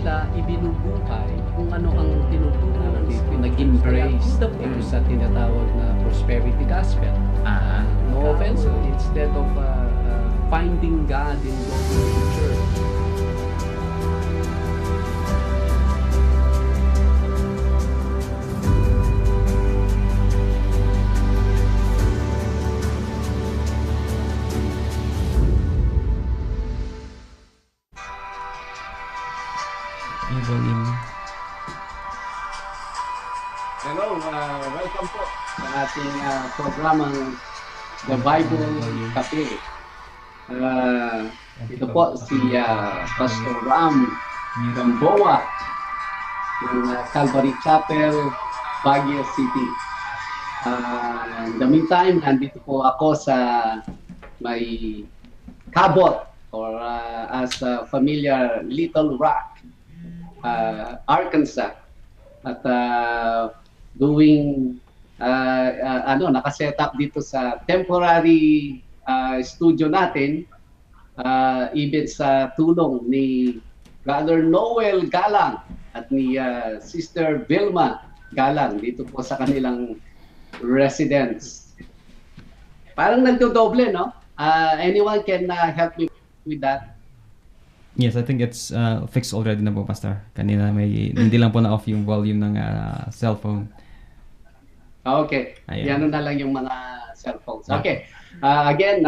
nila ibinubuhay kung ano ang tinutunan ng Espiritu. Nag-embrace ito sa tinatawag na prosperity gospel. No offense, instead of finding God in going to church. Hello, welcome po sa ating programang The Bible Kape. Ito po si Pastor Ram Gamboa ng Calvary Chapel, Baguio City. In the meantime, nandito po ako sa may Cabot or as familiar Little Rock, Arkansas. At doing nakaset up dito sa temporary studio natin, even sa tulong ni Brother Noel Galang at ni Sister Vilma Galang dito po sa kanilang residence. Parang nagdodoble, no? Anyone can help me with that? Yes, I think it's fixed already na po, Pastor. Kanina hindi lang po na-off yung volume ng cellphone. Okay. Yan na lang yung mga cellphones. Okay. Again,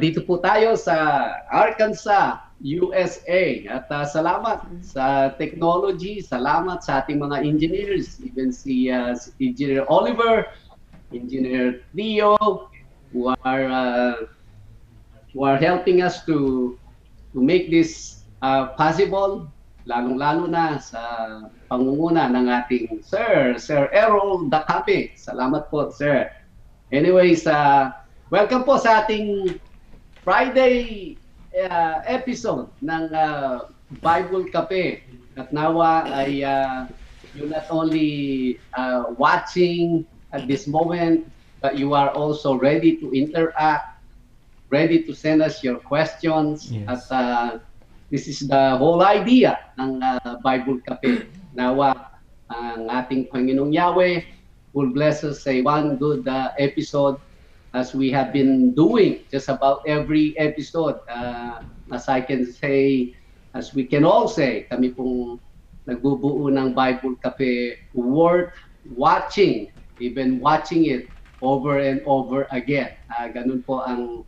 dito po tayo sa Arkansas, USA. At salamat sa technology, salamat sa ating mga engineers, even si Engineer Oliver, Engineer Theo, who are helping us to make this possible, lalong-lalo na sa pangunguna ng ating Sir Errol Kape. Salamat po, Sir. Anyways, welcome po sa ating Friday episode ng Bible Kape. At nawa ay you're not only watching at this moment, but you are also ready to interact, ready to send us your questions. Yes. At this is the whole idea ng Bible Cafe. Nawa ang ating Panginoong Yahweh will bless us sa one good episode as we have been doing just about every episode. As I can say, as we can all say, kami pong nagbubuo ng Bible Cafe worth watching, even watching it over and over again. Ganun po ang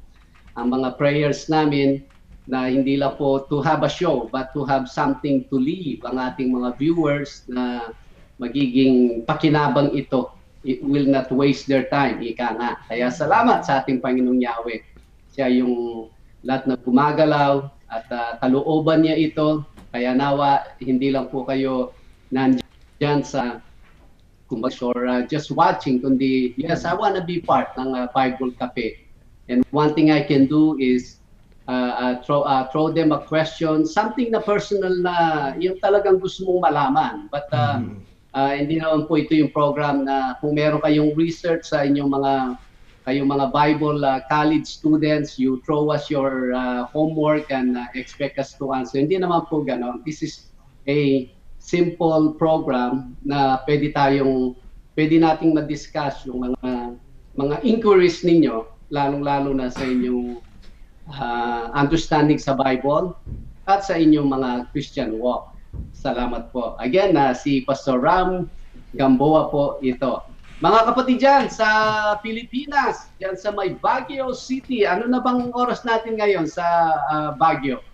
mga prayers namin, na hindi lang po to have a show but to have something to leave ang ating mga viewers na magiging pakinabang ito. It will not waste their time, ika nga. Kaya salamat sa ating Panginoong Yahweh. Siya yung lahat na gumagalaw at kalooban niya ito. Kaya nawa, hindi lang po kayo nandyan sa kumbaga just watching, kundi yes, I want to be part ng Bible Cafe. And one thing I can do is throw them a question, something na personal na yung talagang gusto mong malaman. But hindi naman po ito yung program na kung meron kayong research sa inyong mga Bible college students, you throw us your homework and expect us to answer. Hindi naman po gano'n. This is a simple program na pwede nating ma-discuss yung mga inquiries ninyo, lalong-lalo na sa inyong understanding sa Bible at sa inyong mga Christian walk. Salamat po. Again, si Pastor Ram Gamboa po ito. Mga kapatid dyan sa Pilipinas, dyan sa may Baguio City, ano na bang oras natin ngayon sa Baguio?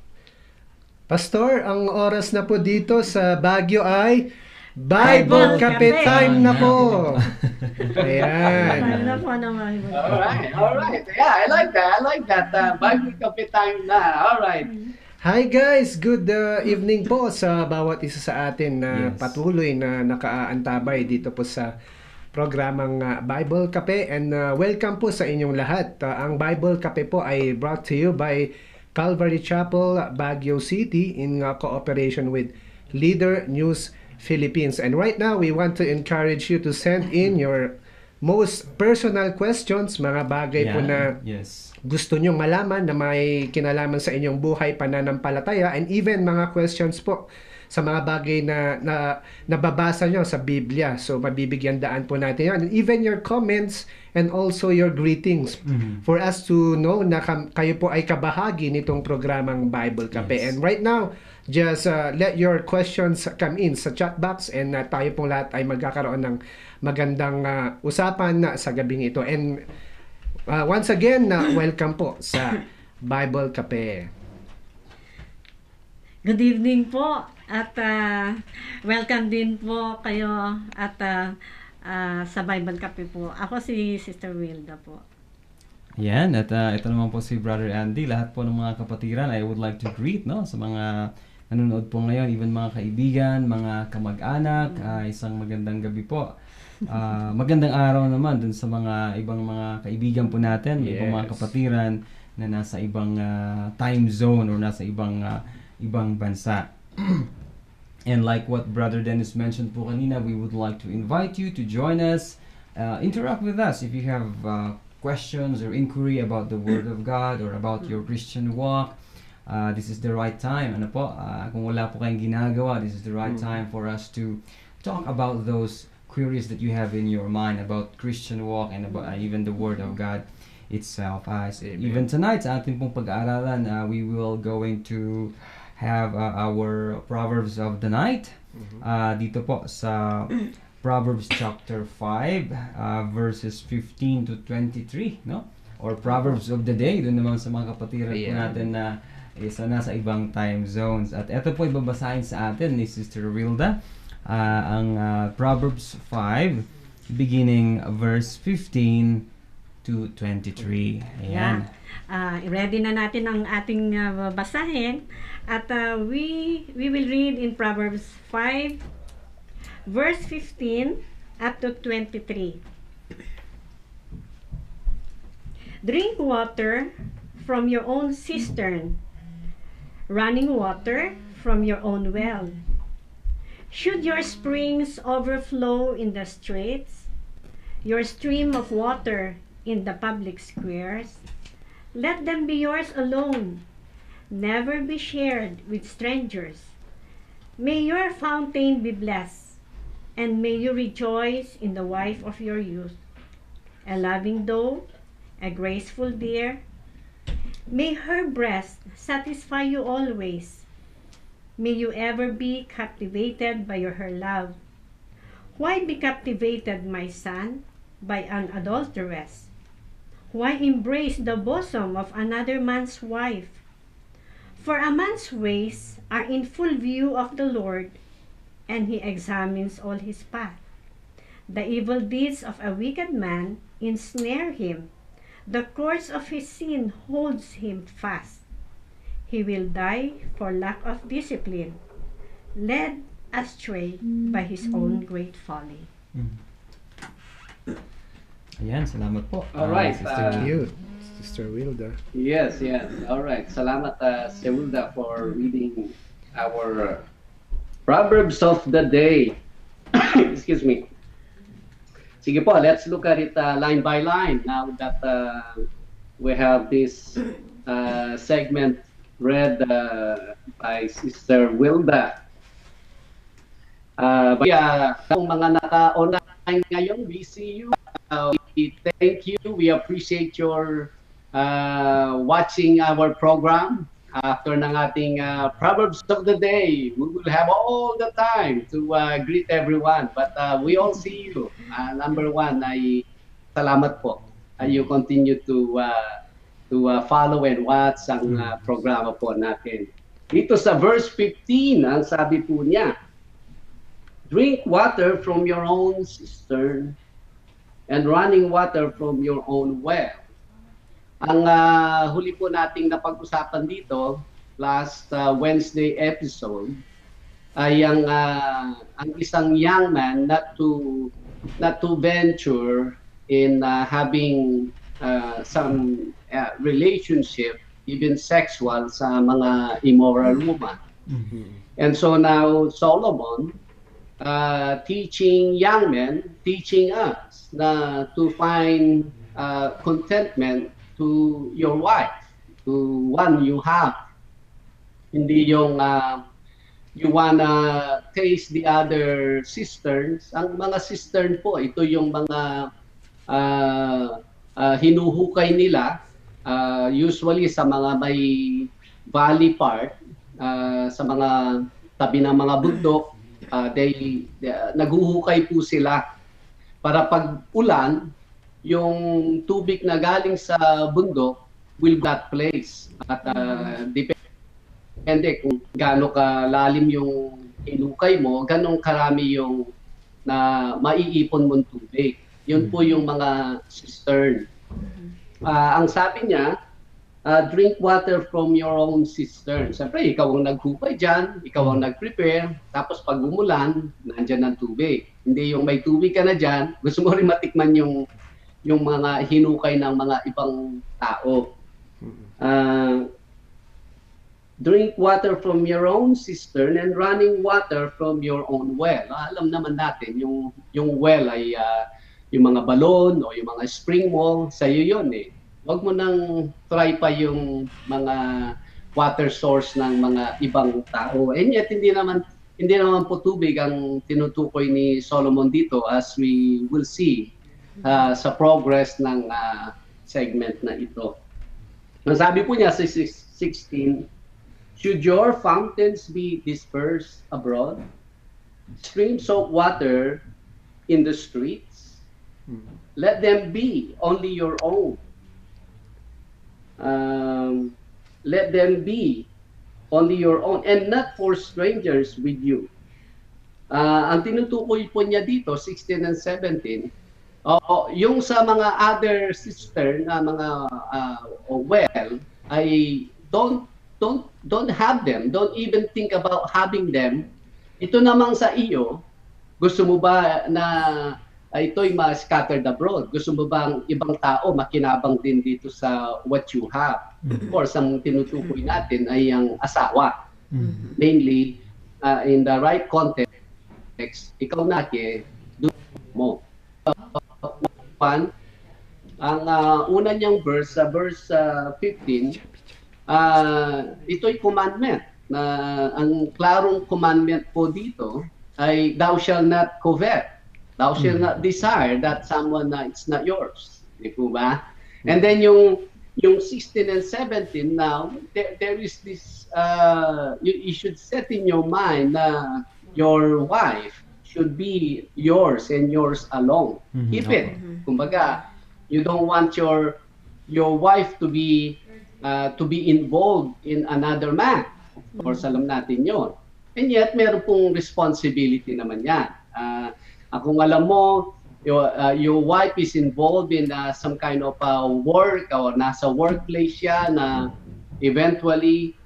Pastor, ang oras na po dito sa Baguio ay Bible Cafe time na po. Ayan. Alright. Yeah, I like that. Bible Cafe time na. Alright. Hi guys, good evening po sa bawat isa sa atin na patuloy na nakaantabay dito po sa programang Bible Cafe, and welcome po sa inyong lahat. Ang Bible Cafe po ay brought to you by Calvary Chapel, Baguio City in cooperation with Leader News Philippines. And right now, we want to encourage you to send in your most personal questions, mga bagay po na Yes. gusto nyong malaman na may kinalaman sa inyong buhay, pananampalataya, and even mga questions po sa mga bagay na nababasa nyo sa Biblia. So, mabibigyan daan po natin yan. And even your comments and also your greetings for us to know na kayo po ay kabahagi nitong programang Bible Kape. Yes. And right now, just let your questions come in sa chat box, and tayo pong lahat ay magkakaroon ng magandang usapan sa gabing ito. And once again, welcome po sa Bible Kape. Good evening po at welcome din po kayo at sa Bible Cafe po. Ako si Sister Wilda po. Yan, at ito naman po si Brother Andy. Lahat po ng mga kapatiran, I would like to greet sa mga nanonood po ngayon, even mga kaibigan, mga kamag-anak. Isang magandang gabi po. Magandang araw naman dun sa mga ibang mga kaibigan po natin, ibang mga kapatiran na nasa ibang time zone or nasa ibang bansa. And like what Brother Dennis mentioned po kanina, we would like to invite you to join us, interact with us if you have questions or inquiry about the Word of God or about your Christian walk. This is the right time. Ano po, kung wala po kayong ginagawa, this is the right time for us to talk about those queries that you have in your mind about Christian walk and about even the Word of God itself. Even tonight, sa ating pong pag-aaralan, we will going to have our Proverbs of the night. Dito po sa Proverbs chapter 5, verses 15 to 23, no? Or Proverbs of the day, doon naman sa mga kapatiran po natin na isa na sa ibang time zones. At ito po ibabasahin sa atin ni Sister Wilda, ang Proverbs 5, beginning verse 15 to 23. Ayan. Ready na natin ang ating basahin at we will read in Proverbs 5 verse 15 up to 23. Drink water from your own cistern, running water from your own well. Should your springs overflow in the streets, your stream of water in the public squares, let them be yours alone, never be shared with strangers. May your fountain be blessed, and may you rejoice in the wife of your youth, a loving doe, a graceful deer. May her breast satisfy you always. May you ever be captivated by her love. Why be captivated, my son, by an adulteress? Why embrace the bosom of another man's wife? For a man's ways are in full view of the Lord, and he examines all his path. The evil deeds of a wicked man ensnare him. The cords of his sin holds him fast. He will die for lack of discipline, led astray by his own great folly. Ayan, salamat po. Alright. Thank you, Sister Wilda. Yes. Alright. Salamat, Sister Wilda, for reading our Proverbs of the day. Excuse me. Sige po, let's look at it line by line now that we have this segment read by Sister Wilda. Kung mga naka-online ngayon, we see you. We thank you. We appreciate your watching our program. After ng ating Proverbs of the day, we will have all the time to greet everyone. But we all see you. Number one, ay salamat po. You continue to follow and watch ang programa po natin. Dito sa verse 15, ang sabi po niya, drink water from your own cistern and running water from your own well. Ang huli po nating napag-usapan dito, last Wednesday episode, ay ang isang young man not to venture in having some relationship, even sexual, sa mga immoral woman. And so now Solomon teaching young men, teaching us na to find contentment to your wife, to one you have. Hindi yung you wanna taste the other cisterns. Ang mga cistern po, ito yung mga hinuhukay nila, usually sa mga may valley part, sa mga tabi ng mga bundok, naghuhukay po sila para pag ulan, yung tubig na galing sa bundok will that place. At depende kung gaano kalalim yung hinukay mo, ganong karami yung na maiipon mong tubig. Yun po yung mga cistern. Ang sabi niya, drink water from your own cistern. Siyempre, ikaw ang naghukay dyan, ikaw ang nag-prepare, tapos pag umulan, nandyan ang tubig. Hindi yung may tubig ka na dyan, gusto mo rin matikman yung mga hinukay ng mga ibang tao. Drink water from your own cistern and running water from your own well. Alam naman natin, yung well ay yung mga balon o yung mga spring wall, sa'yo yun eh. Huwag mo nang try pa yung mga water source ng mga ibang tao. And yet, hindi naman po tubig ang tinutukoy ni Solomon dito, as we will see sa progress ng segment na ito. Sabi po niya sa 16, should your fountains be dispersed abroad? Streams of water in the streets? Let them be only your own. Let them be only your own and not for strangers with you. Ang tinutukoy po niya dito, 16 and 17, yung sa mga other cistern na mga well, ay don't have them. Don't even think about having them. Ito namang sa iyo, gusto mo ba na ito'y ma-scattered abroad? Gusto mo ba ang ibang tao makinabang din dito sa what you have? Of course, ang tinutukoy natin ay ang asawa. Mainly, in the right context, ikaw na doon mo. Ang una niyang verse, sa verse 15, ito'y commandment. Ang klarong commandment po dito ay thou shall not covet. Thou shall not desire that someone it's not yours. Di po ba? And then yung 16 and 17 now, there is this, you should set in your mind na your wife should be yours and yours alone. Keep it. Kumbaga, you don't want your wife to be involved in another man. Of course, alam natin yon. And yet, meron pong responsibility naman yan. Kung alam mo, your wife is involved in some kind of work or nasa workplace siya na eventually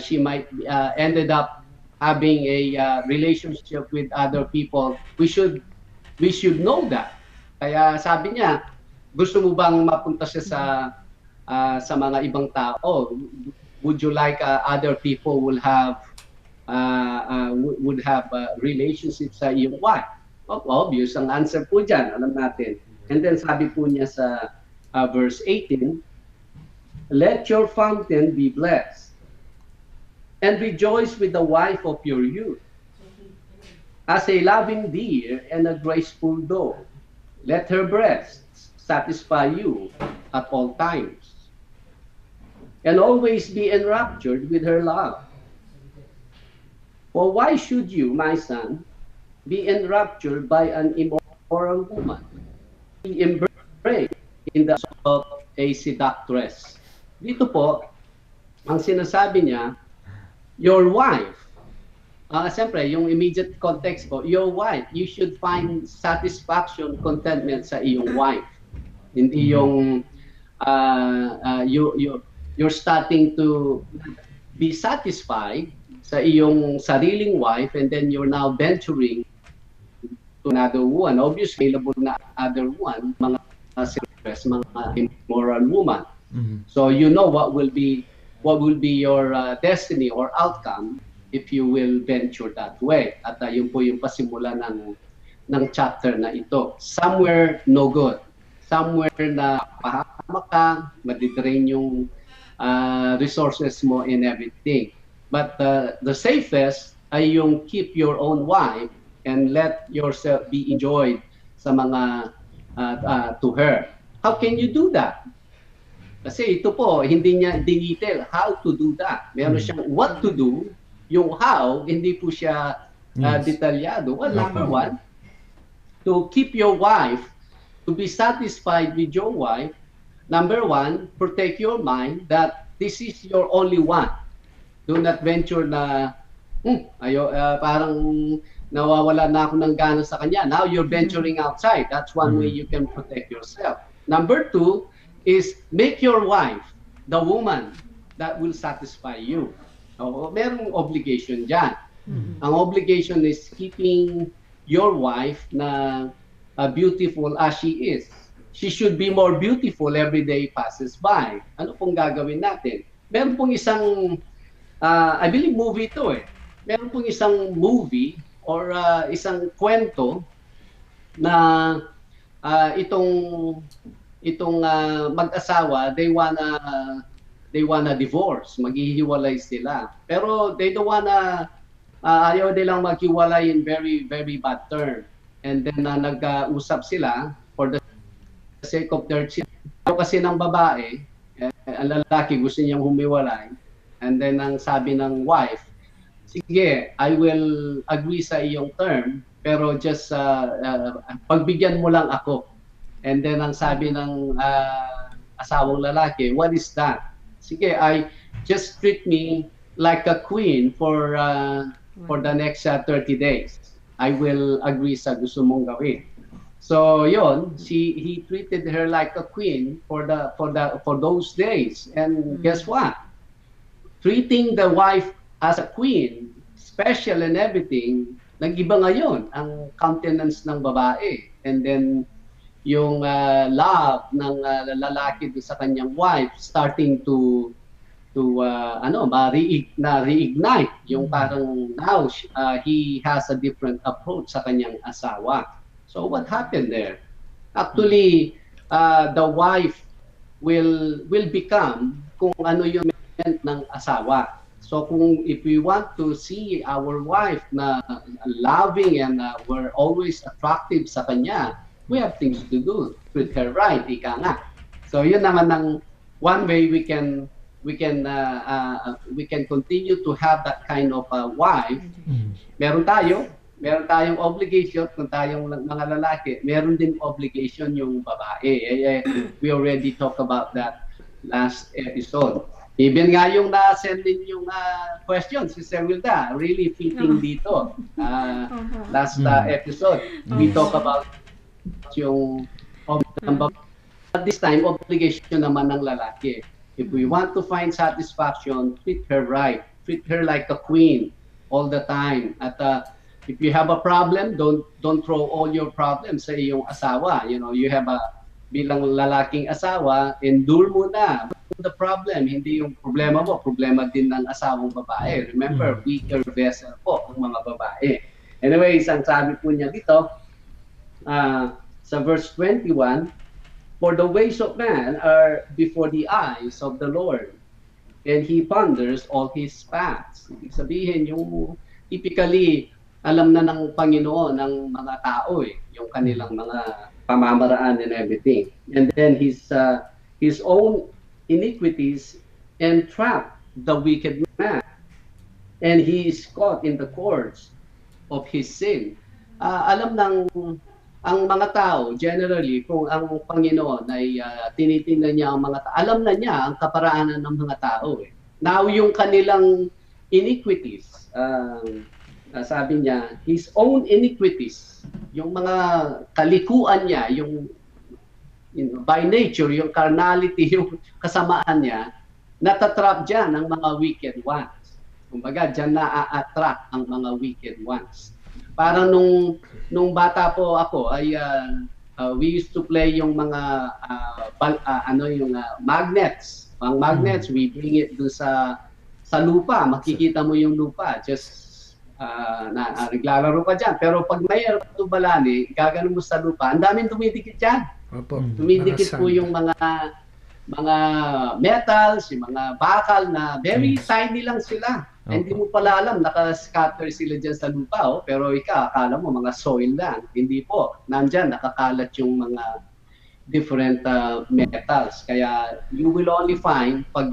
she might ended up having a relationship with other people. We should know that. Kaya sabi niya, gusto mo bang mapunta siya sa mga ibang tao? Would you like other people would have relationships sa iyong wife? Obvious ang answer po dyan, alam natin. And then sabi po niya sa verse 18, let your fountain be blessed and rejoice with the wife of your youth. As a loving deer and a graceful doe, let her breasts satisfy you at all times, and always be enraptured with her love. For why should you, my son, be enraptured by an immoral woman, be embraced in the of a seductress? Dito po, ang sinasabi niya, your wife, siyempre, yung immediate context po, your wife, you should find satisfaction, contentment sa iyong wife. Hindi yung you're starting to be satisfied sa iyong sariling wife and then you're now venturing to another one. Obviously, available na other one, mga immoral woman. So you know what will be your destiny or outcome if you will venture that way. At yun po yung pasimula ng chapter na ito. Somewhere no good. Somewhere na pahamak ka, madidrain yung resources mo and everything. But the safest ay yung keep your own wife and let yourself be enjoyed sa mga to her. How can you do that? Kasi ito po, hindi niya detail how to do that. Meron siyang what to do, yung how, hindi po siya detalyado. Well, number one, to keep your wife, to be satisfied with your wife, number one, protect your mind that this is your only one. Do not venture na, parang nawawala na ako ng gana sa kanya. Now you're venturing outside. That's one way you can protect yourself. Number two is make your wife the woman that will satisfy you. Merong obligation dyan. Ang obligation is keeping your wife na beautiful as she is. She should be more beautiful every day passes by. Ano pong gagawin natin? Meron pong isang, I believe movie ito eh. Meron pong isang movie or isang kwento na itong mag-asawa, they wanna divorce, maghihiwalay sila. Pero they don't wanna, ayaw nilang maghiwalay in very, very bad term. And then nag-usap sila for the sake of their children. Kasi ng babae, ang lalaki gusto niyang humiwalay. And then ang sabi ng wife, sige, I will agree sa iyong term, pero just pagbigyan mo lang ako. And then ang sabi ng asawang lalaki, what is that? Sige, just treat me like a queen for the next 30 days. I will agree sa gusto mong gawin. So yon, he treated her like a queen for those days. And guess what? Treating the wife as a queen, special and everything, nag-iba ngayon ang countenance ng babae. And then yung love ng lalaki sa kanyang wife starting to reignite, yung parang now he has a different approach sa kanyang asawa. So what happened there? Actually, the wife will become kung ano yung ng asawa. So if we want to see our wife na loving and we're always attractive sa kanya, we have things to do. Treat her right, ika nga. So yun naman ang one way we can continue to have that kind of wife. Meron tayong obligation kung tayong mga lalaki. Meron din obligation yung babae. We already talked about that last episode. Even nga yung na-send din yung question, si Sir Wilda, really fitting dito. Last episode, we talk about yung at this time, obligation naman ng lalaki. If we want to find satisfaction, treat her right. Treat her like a queen all the time. At if you have a problem, don't throw all your problems sa iyong asawa. You know, you have bilang lalaking asawa, endure mo na. The problem, hindi yung problema mo, problema din ng asawang babae. Remember, weaker vessel po ang mga babae. Anyways, ang sabi po niya dito, sa verse 21, for the ways of man are before the eyes of the Lord, and He ponders all His paths. Ibig sabihin, yung typically, alam na ng Panginoon ng mga tao yung kanilang mga pamamaraan and everything. And then His own iniquities entrap the wicked man, and he is caught in the cords of his sin. Alam ng ang mga tao, generally, kung ang Panginoon ay tinitingnan niya ang mga tao, alam na niya ang kaparaanan ng mga tao. Now, yung kanilang iniquities, sabi niya, his own iniquities, yung mga kalikuan niya, yung by nature, yung carnality, yung kasamaan niya, natatrap dyan ang mga wicked ones. Kumbaga, dyan na-attract ang mga wicked ones. Parang nung bata po ako, ay we used to play yung mga magnets. Ang magnets, we bring it doon sa sa lupa, makikita mo yung lupa, just naglalaro ka dyan. Pero pag may tubalani, gaganon mo sa lupa, ang daming dumidikit dyan. Opo. Dumidikit po yung mga metals, yung mga bakal na very tiny lang sila. Hindi mo pala alam, nakascatter sila dyan sa lupa, pero akala mo mga soil lang. Hindi po. Nandyan, nakakalat yung mga different metals. Kaya you will only find pag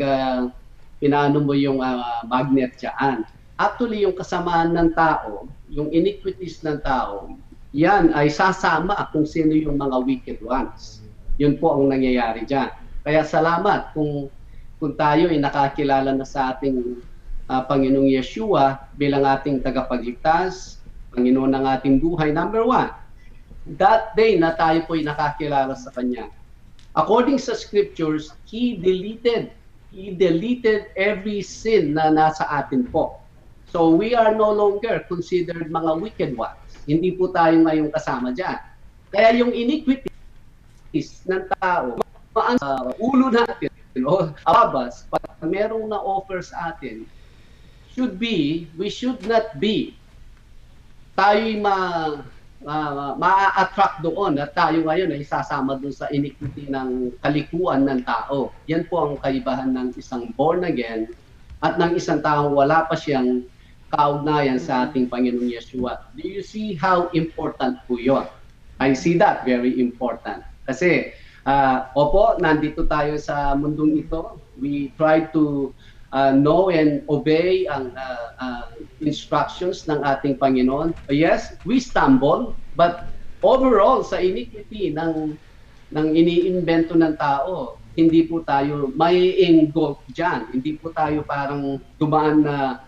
pinaano mo yung magnet dyan. Actually, yung kasamaan ng tao, yung iniquities ng tao, yan ay sasama kung sino yung mga wicked ones. Yun po ang nangyayari dyan. Kaya salamat kung tayo ay nakakilala na sa ating Panginoong Yeshua bilang ating tagapagligtas, Panginoon ng ating buhay. Number 1, that day na tayo po ay nakakilala sa Kanya. According sa scriptures, He deleted every sin na nasa atin po. So we are no longer considered mga wicked ones. Hindi po tayo ngayong kasama dyan. Kaya yung iniquities ng tao, ulo natin, abas, pag merong na-offer sa atin, we should not be tayo'y ma-attract doon at tayo ngayon ay sasama doon sa iniquity ng kalikuan ng tao. Yan po ang kaibahan ng isang born again at ng isang taong wala pa siyang kaugnayan sa ating Panginoong Yeshua. Do you see how important po yun? I see that very important. Kasi, nandito tayo sa mundong ito. We try to know and obey ang instructions ng ating Panginoon. Yes, we stumble, but overall, sa iniquity ng iniimbento ng tao, hindi po tayo may engulf dyan. Hindi po tayo parang dumaan na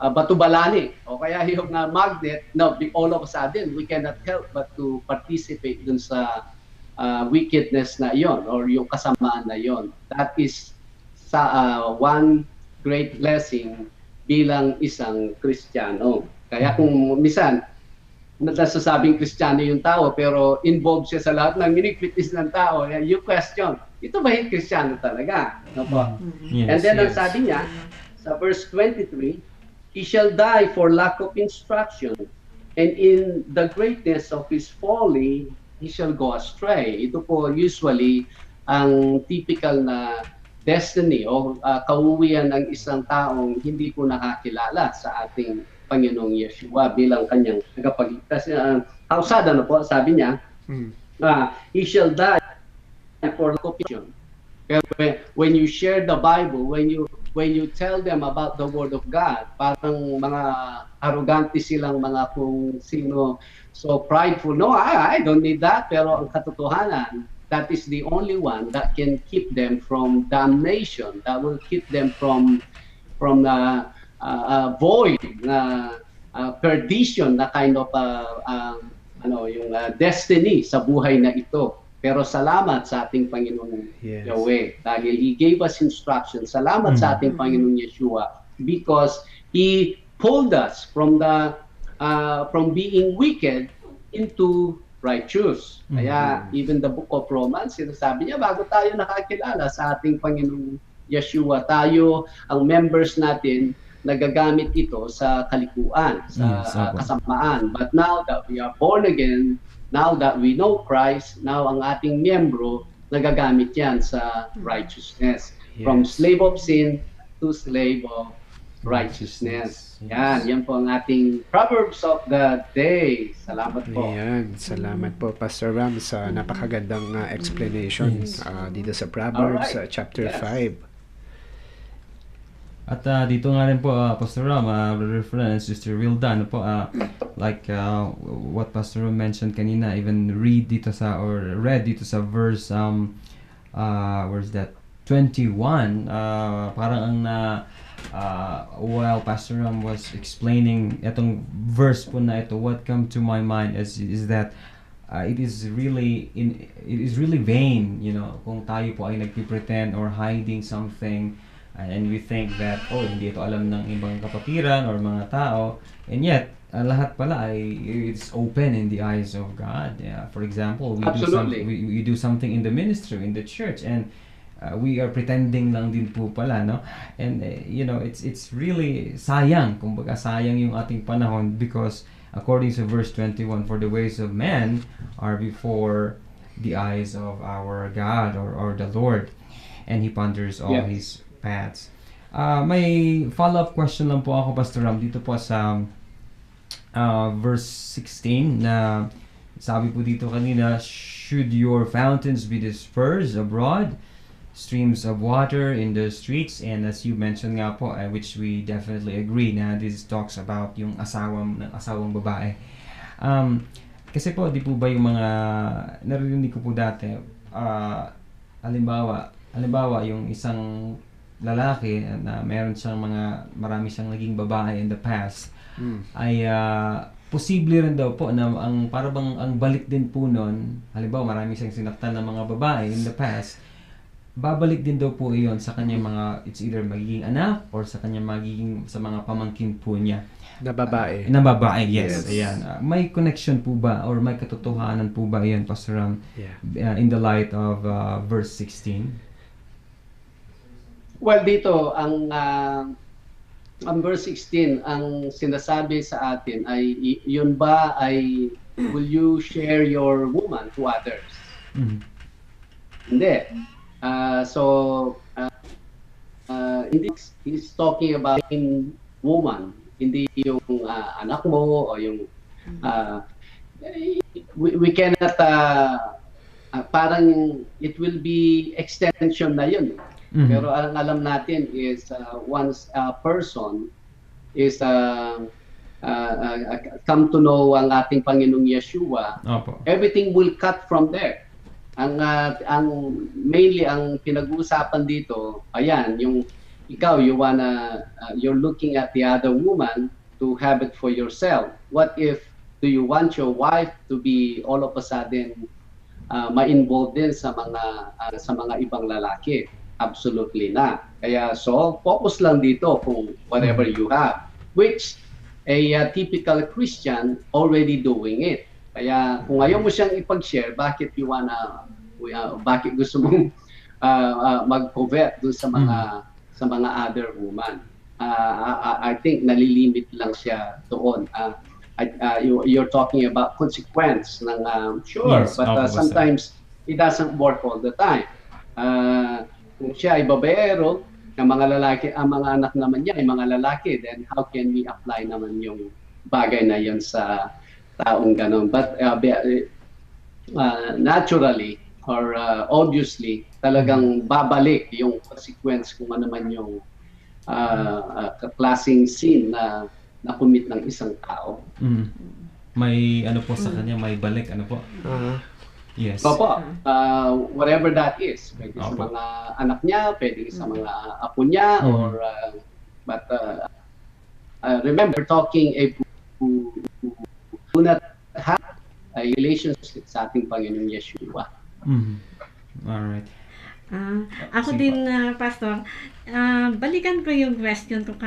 batubalani o kaya yung magnet. No, all of a sudden we cannot help but to participate dun sa wickedness na yon or yung kasamaan na yon. That is one great blessing bilang isang Kristiyano. Kaya kung minsan nasasabing Kristiyano yung tao pero involved siya sa lahat ng iniquities ng tao, you question, ito ba yung Kristiyano talaga? No po? Yes, and then ang yes. sabi niya sa verse 23, he shall die for lack of instruction, and in the greatness of his folly, he shall go astray. Ito po usually ang typical na destiny o kauwian ng isang taong hindi po nakakilala sa ating Panginoong Yeshua bilang kanyang tagapagligtas. Hausada na po, sabi niya, he shall die for lack of instruction. When you share the Bible, when you tell them about the Word of God, parang mga arrogante silang mga kung sino, so prideful. No, I don't need that. Pero ang katotohanan, that is the only one that can keep them from damnation, that will keep them from the void, perdition, na kind of yung destiny sa buhay na ito. Pero salamat sa ating Panginoong Yahweh dahil He gave us instructions. Salamat sa ating Panginoong Yeshua because He pulled us from being wicked into righteous. Kaya even the book of Romans, sinasabi niya, bago tayo nakakilala sa ating Panginoong Yeshua, tayo, ang members natin, nagagamit ito sa kalikuan, sa kasamaan. But now that we are born again, now that we know Christ, now ang ating miyembro, nagagamit yan sa righteousness. Yes. From slave of sin to slave of righteousness. Yan po ang ating Proverbs of the Day. Salamat po. Yan, salamat po Pastor Ram sa napakagandang explanation dito sa Proverbs chapter 5. At dito nga rin po, Pastor Ram, Brother Fernan and Sister Wilda, ano po, like what Pastor Ram mentioned kanina, even read dito sa verse, where's that, 21, parang ang while Pastor Ram was explaining itong verse po na ito, what come to my mind is that it is really vain, kung tayo po ay nagpipretend or hiding something. And we think that, hindi ito alam ng ibang kapatiran or mga tao. And yet, lahat pala it's open in the eyes of God. Yeah. For example, we do something in the ministry, in the church. And we are pretending lang din po pala, no? And it's really sayang, kumbaga sayang yung ating panahon, because according to verse 21, for the ways of man are before the eyes of our God, or the Lord, and He ponders all His paths. May follow-up question lang po ako, Pastor Ram, dito po sa verse 16, na sabi po dito kanina, should your fountains be dispersed abroad, streams of water in the streets. And as you mentioned nga po, which we definitely agree, na this talks about yung asawang babae. Kasi po, di po ba yung mga narinig ko po dati, halimbawa yung isang lalaki na marami siyang naging babae in the past, ay posible rin daw po na ang balik din po nun, halimbawa marami siyang sinaktan ng mga babae in the past, babalik din daw po iyon sa kanyang mga, it's either magiging anak or sa kanyang sa mga pamangkin po niya. Na babae. Yes. Ayan. May connection po ba or may katotohanan po ba iyan, Pastor Ram, in the light of verse 16? Well, dito, ang verse 16, ang sinasabi sa atin ay, yun ba ay, will you share your woman to others? Mm-hmm. Hindi. Hindi, he's talking about in woman, hindi yung anak mo o yung we cannot parang it will be extension na yun. Mm-hmm. Pero ang alam natin is once a person is come to know ang ating Panginoong Yeshua, everything will cut from there. Ang mainly ang pinag-uusapan dito, ayan, yung ikaw, you're looking at the other woman to have it for yourself. What if do you want your wife to be all of a sudden ma-involved din sa mga ibang lalaki? Absolutely na. Kaya so focus lang dito kung whatever you have, which a typical Christian already doing it. Kaya kung ayaw mo siyang ipag-share, bakit bakit gusto mong mag-covet dun sa mga other woman? I think nalilimit lang siya doon. You're talking about consequence ng Yes, but sometimes it doesn't work all the time. Kung siya ay babaero, ang mga lalaki, ang mga anak naman niya ay mga lalaki, then how can we apply naman yung bagay na yon sa taong ganon? But naturally or obviously, talagang babalik yung consequence kung ano man yung klaseng sin na commit ng isang tao. May ano po sa kanya, may balik, ano po? Yes. Opo, whatever that is. Pwede sa mga anak niya, pwede sa mga apo niya, or but remember, talking who do not have a relationship sa ating Panginoong Yeshua. Alright. Ako din, Pastor, balikan ko yung question ko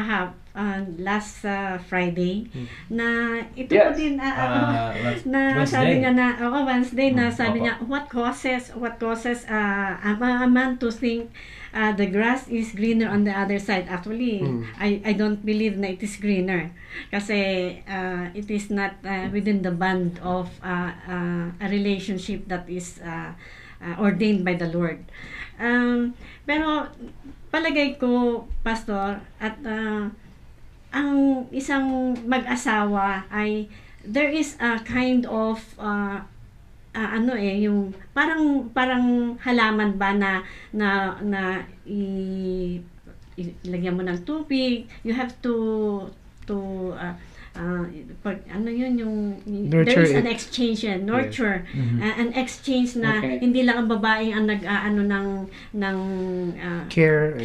last Friday, na ito ko din, na sabi nga na, Wednesday, na sabi niya, what causes a man to think the grass is greener on the other side? Actually, I don't believe na it is greener, kasi it is not within the band of a relationship that is ordained by the Lord. Pero palagay ko, Pastor, at ang isang mag-asawa ay there is a kind of yung parang halaman ba na ilagyan mo ng tubig, you have to there is an exchange, nurture, an exchange na hindi lang ang babaeng ang ng care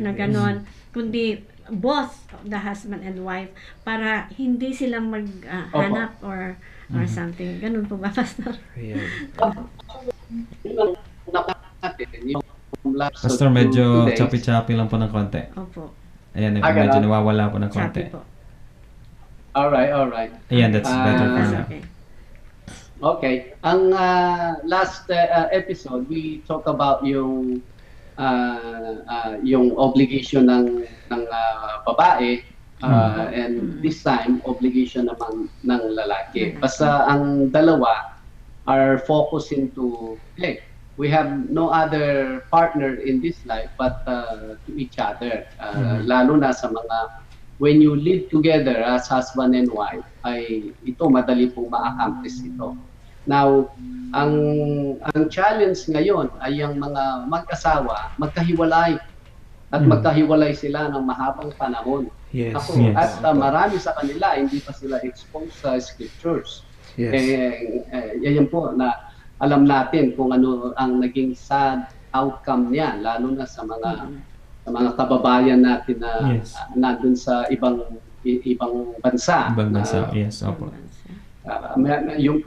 na ganon, kundi both the husband and wife, para hindi sila maghanap or something. Ganun po ba, Pastor? Pastor, medyo choppy-choppy lang po ng konti. Opo. Ayan, medyo nawawala po ng konti. Choppy po. Alright. Ayan, that's better for now. Okay. Ang last episode, we talk about yung yung obligation ng babae, and this time obligation naman ng lalaki. Basta ang dalawa are focusing to, hey, we have no other partner in this life but to each other. Lalo na sa mga when you live together as husband and wife, ay ito madali pong ma-accomplish ito. Now, ang challenge ngayon ay ang mga mag-asawa magkahiwalay at magkahiwalay sila ng mahabang panahon. Yes. At marami sa kanila hindi pa sila exposed sa scriptures. Yes. Yan po na alam natin kung ano ang naging sad outcome niya, lalo na sa mga kababayan natin na nandun sa ibang bansa. Ibang bansa, yes, opo. Yung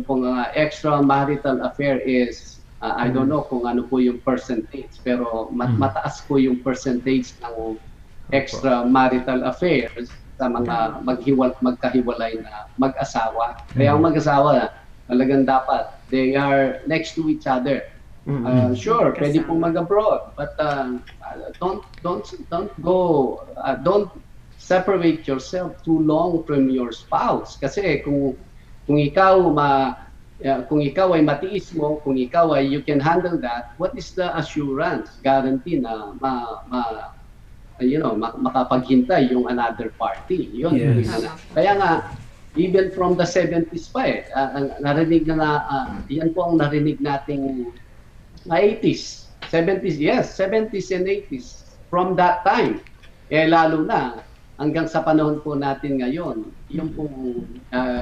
pong extramarital affair is I don't know kung ano po yung percentage, pero mataas po yung percentage ng extramarital affairs sa mga magkahiwalay na mag-asawa. Kaya ang mag-asawa talagang dapat they are next to each other. Sure, pwede pong mag-abroad, but don't separate yourself too long from your spouse. Kasi kung ikaw ay matiis mo, kung ikaw ay you can handle that, what is the assurance, guarantee na makapaghintay yung another party? Yun. Yes. Kaya nga, even from the 70s pa narinig yan po ang narinig nating 80s, 70s, yes, 70s and 80s. From that time, lalo na hanggang sa panahon po natin ngayon, yung pong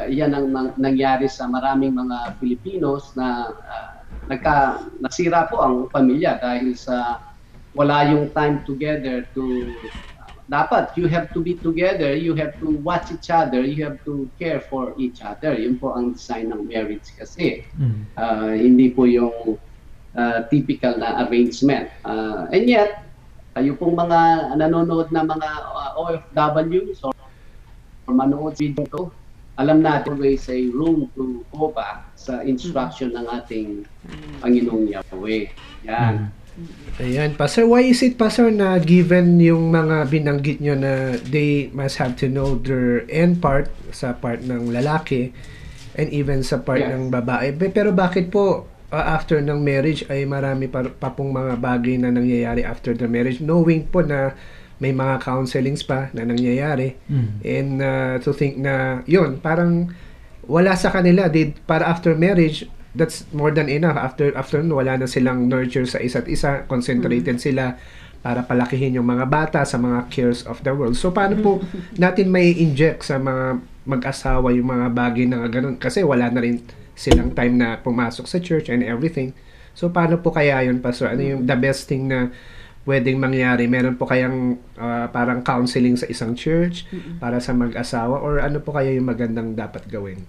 yan ang nangyari sa maraming mga Filipinos na nasira po ang pamilya dahil sa wala yung time together to dapat you have to be together, you have to watch each other, you have to care for each other. Yun po ang design ng marriage kasi. Hindi po yung typical na arrangement. And yet, kayo pong mga nanonood na mga OFWs or manood video to, alam natin always a room to go back sa instruction ng ating Panginoong Yahweh. Yan. Ayan, Pastor, why is it, Pastor, na given yung mga binanggit nyo na they must have to know their end part sa part ng lalaki and even sa part ng babae, pero bakit po after ng marriage ay marami pa pong mga bagay na nangyayari after the marriage, knowing po na may mga counselings pa na nangyayari and to think na yun, parang wala sa kanila, para after marriage that's more than enough. After wala na silang nurture sa isa't isa, concentrated sila para palakihin yung mga bata sa mga cares of the world. So paano po natin may inject sa mga mag-asawa yung mga bagay na ganun, kasi wala na rin silang time na pumasok sa church and everything. So paano po kaya yun, Pastor? Ano yung the best thing na pwedeng mangyari? Meron po kayang parang counseling sa isang church para sa mag-asawa, or ano po kaya yung magandang dapat gawin?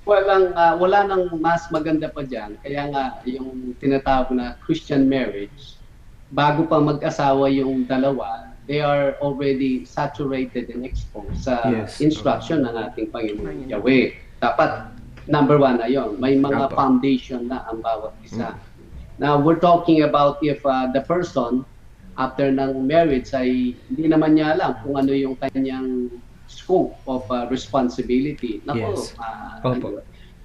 Wala nang mas maganda pa dyan. Kaya nga, yung tinatawag na Christian marriage, bago pa mag-asawa yung dalawa, they are already saturated and exposed sa instruction ng ating Panginoon Yahweh. Dapat, number one na yun. May mga foundation na ang bawat isa. Now, we're talking about if the person, after ng marriage, ay hindi naman niya alam kung ano yung kanyang scope of responsibility.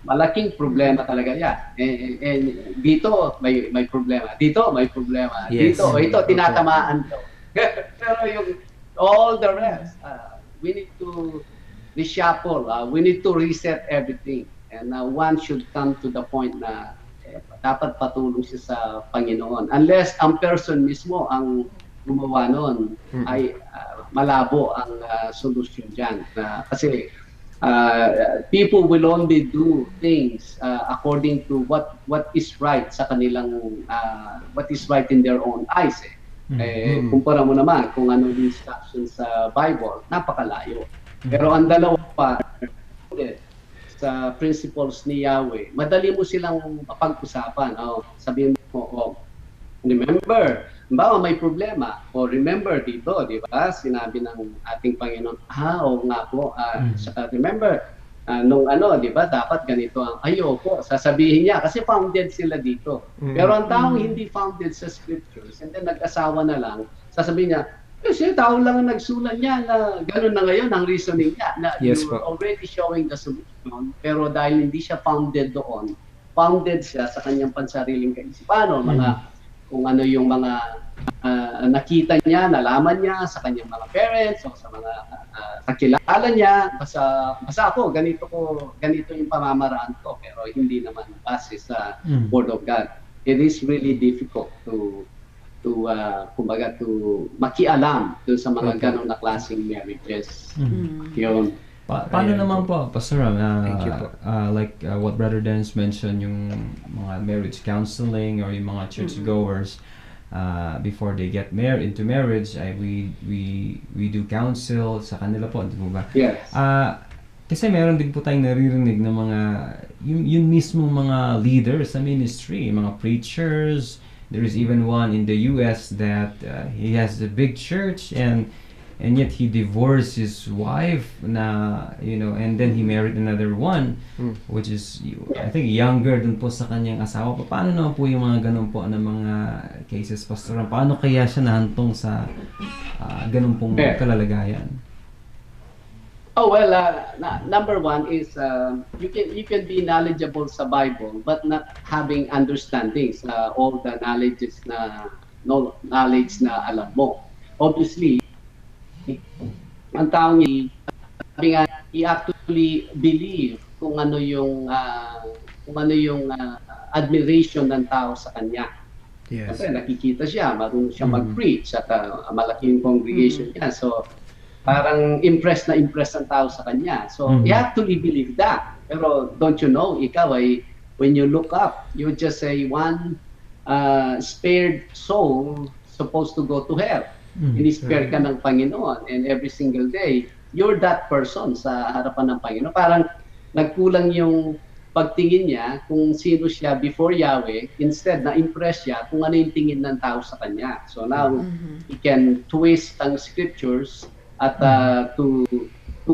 Malaking problema talaga yan. And dito may problema. Dito may problema. Dito, ito tinatamaan to. Pero yung all the rest, we need to reshuffle. We need to reset everything. And one should come to the point na dapat patulong siya sa Panginoon. Unless ang person mismo ang gumawa nun, ay malabo ang solusyon dyan. Kasi people will only do things according to what is right sa kanilang, what is right in their own eyes. Kumpara mo naman kung ano yung instruction sa Bible, napakalayo. Pero ang dalawa pa, sa principles ni Yahweh, madali mo silang mapag-usapan. Sabihin mo, remember, bawa may problema, o remember dito, di ba? Sinabi ng ating Panginoon, oo nga po, remember, nung di ba, dapat ganito ang ayoko, sasabihin niya kasi founded sila dito. Pero ang taong hindi founded sa scriptures and then nag-asawa na lang, sasabihin niya, kasi tao lang ang nagsulat niya na gano'n na ngayon ang reasoning niya na Yes, you're po. already showing the solution, pero dahil hindi siya founded doon, founded siya sa kanyang pansariling kaisipan o kung ano yung mga nakita niya, nalaman niya sa kanyang mga parents o sa mga kakilala niya, basta ako, ganito yung pamamaraan ko, pero hindi naman base sa Word of God. It is really difficult to kumbaga to makialam dun sa mga ganong na klaseng marriages. Yun. Paano naman po, Pastor Ram, Thank you po. like what Brother Dennis mentioned, yung mga marriage counseling or yung mga churchgoers, before they get into marriage, we do counsel sa kanila po, di ba? Yes. Kasi meron din po tayong naririnig ng mga yun mismo mga leaders sa ministry, mga preachers. There is even one in the US that he has a big church and yet he divorced his wife and then he married another one which is I think younger dun po sa kanyang asawa. Paano naman po yung mga ganun po na mga cases, Pastor Ram? Paano kaya siya nahantong sa ganun pong kalalagayan? Oh well, number one is you can be knowledgeable sa Bible but not having understanding sa all the knowledge na alam mo. Obviously, ang taong he actually believe kung ano yung admiration ng tao sa kanya. Yes. Kasi nakikita siya, marunong siya mag-preach at malaking congregation niya. So parang impressed ang tao sa kanya. So you actually believe that. Pero don't you know, ikaw ay when you look up, you just say one spared soul supposed to go to hell. In-spare ka ng Panginoon and every single day, you're that person sa harapan ng Panginoon. Parang nagkulang yung pagtingin niya kung sino siya before Yahweh, instead na-impress siya kung ano yung tingin ng tao sa kanya. So now, he can twist ang scriptures at to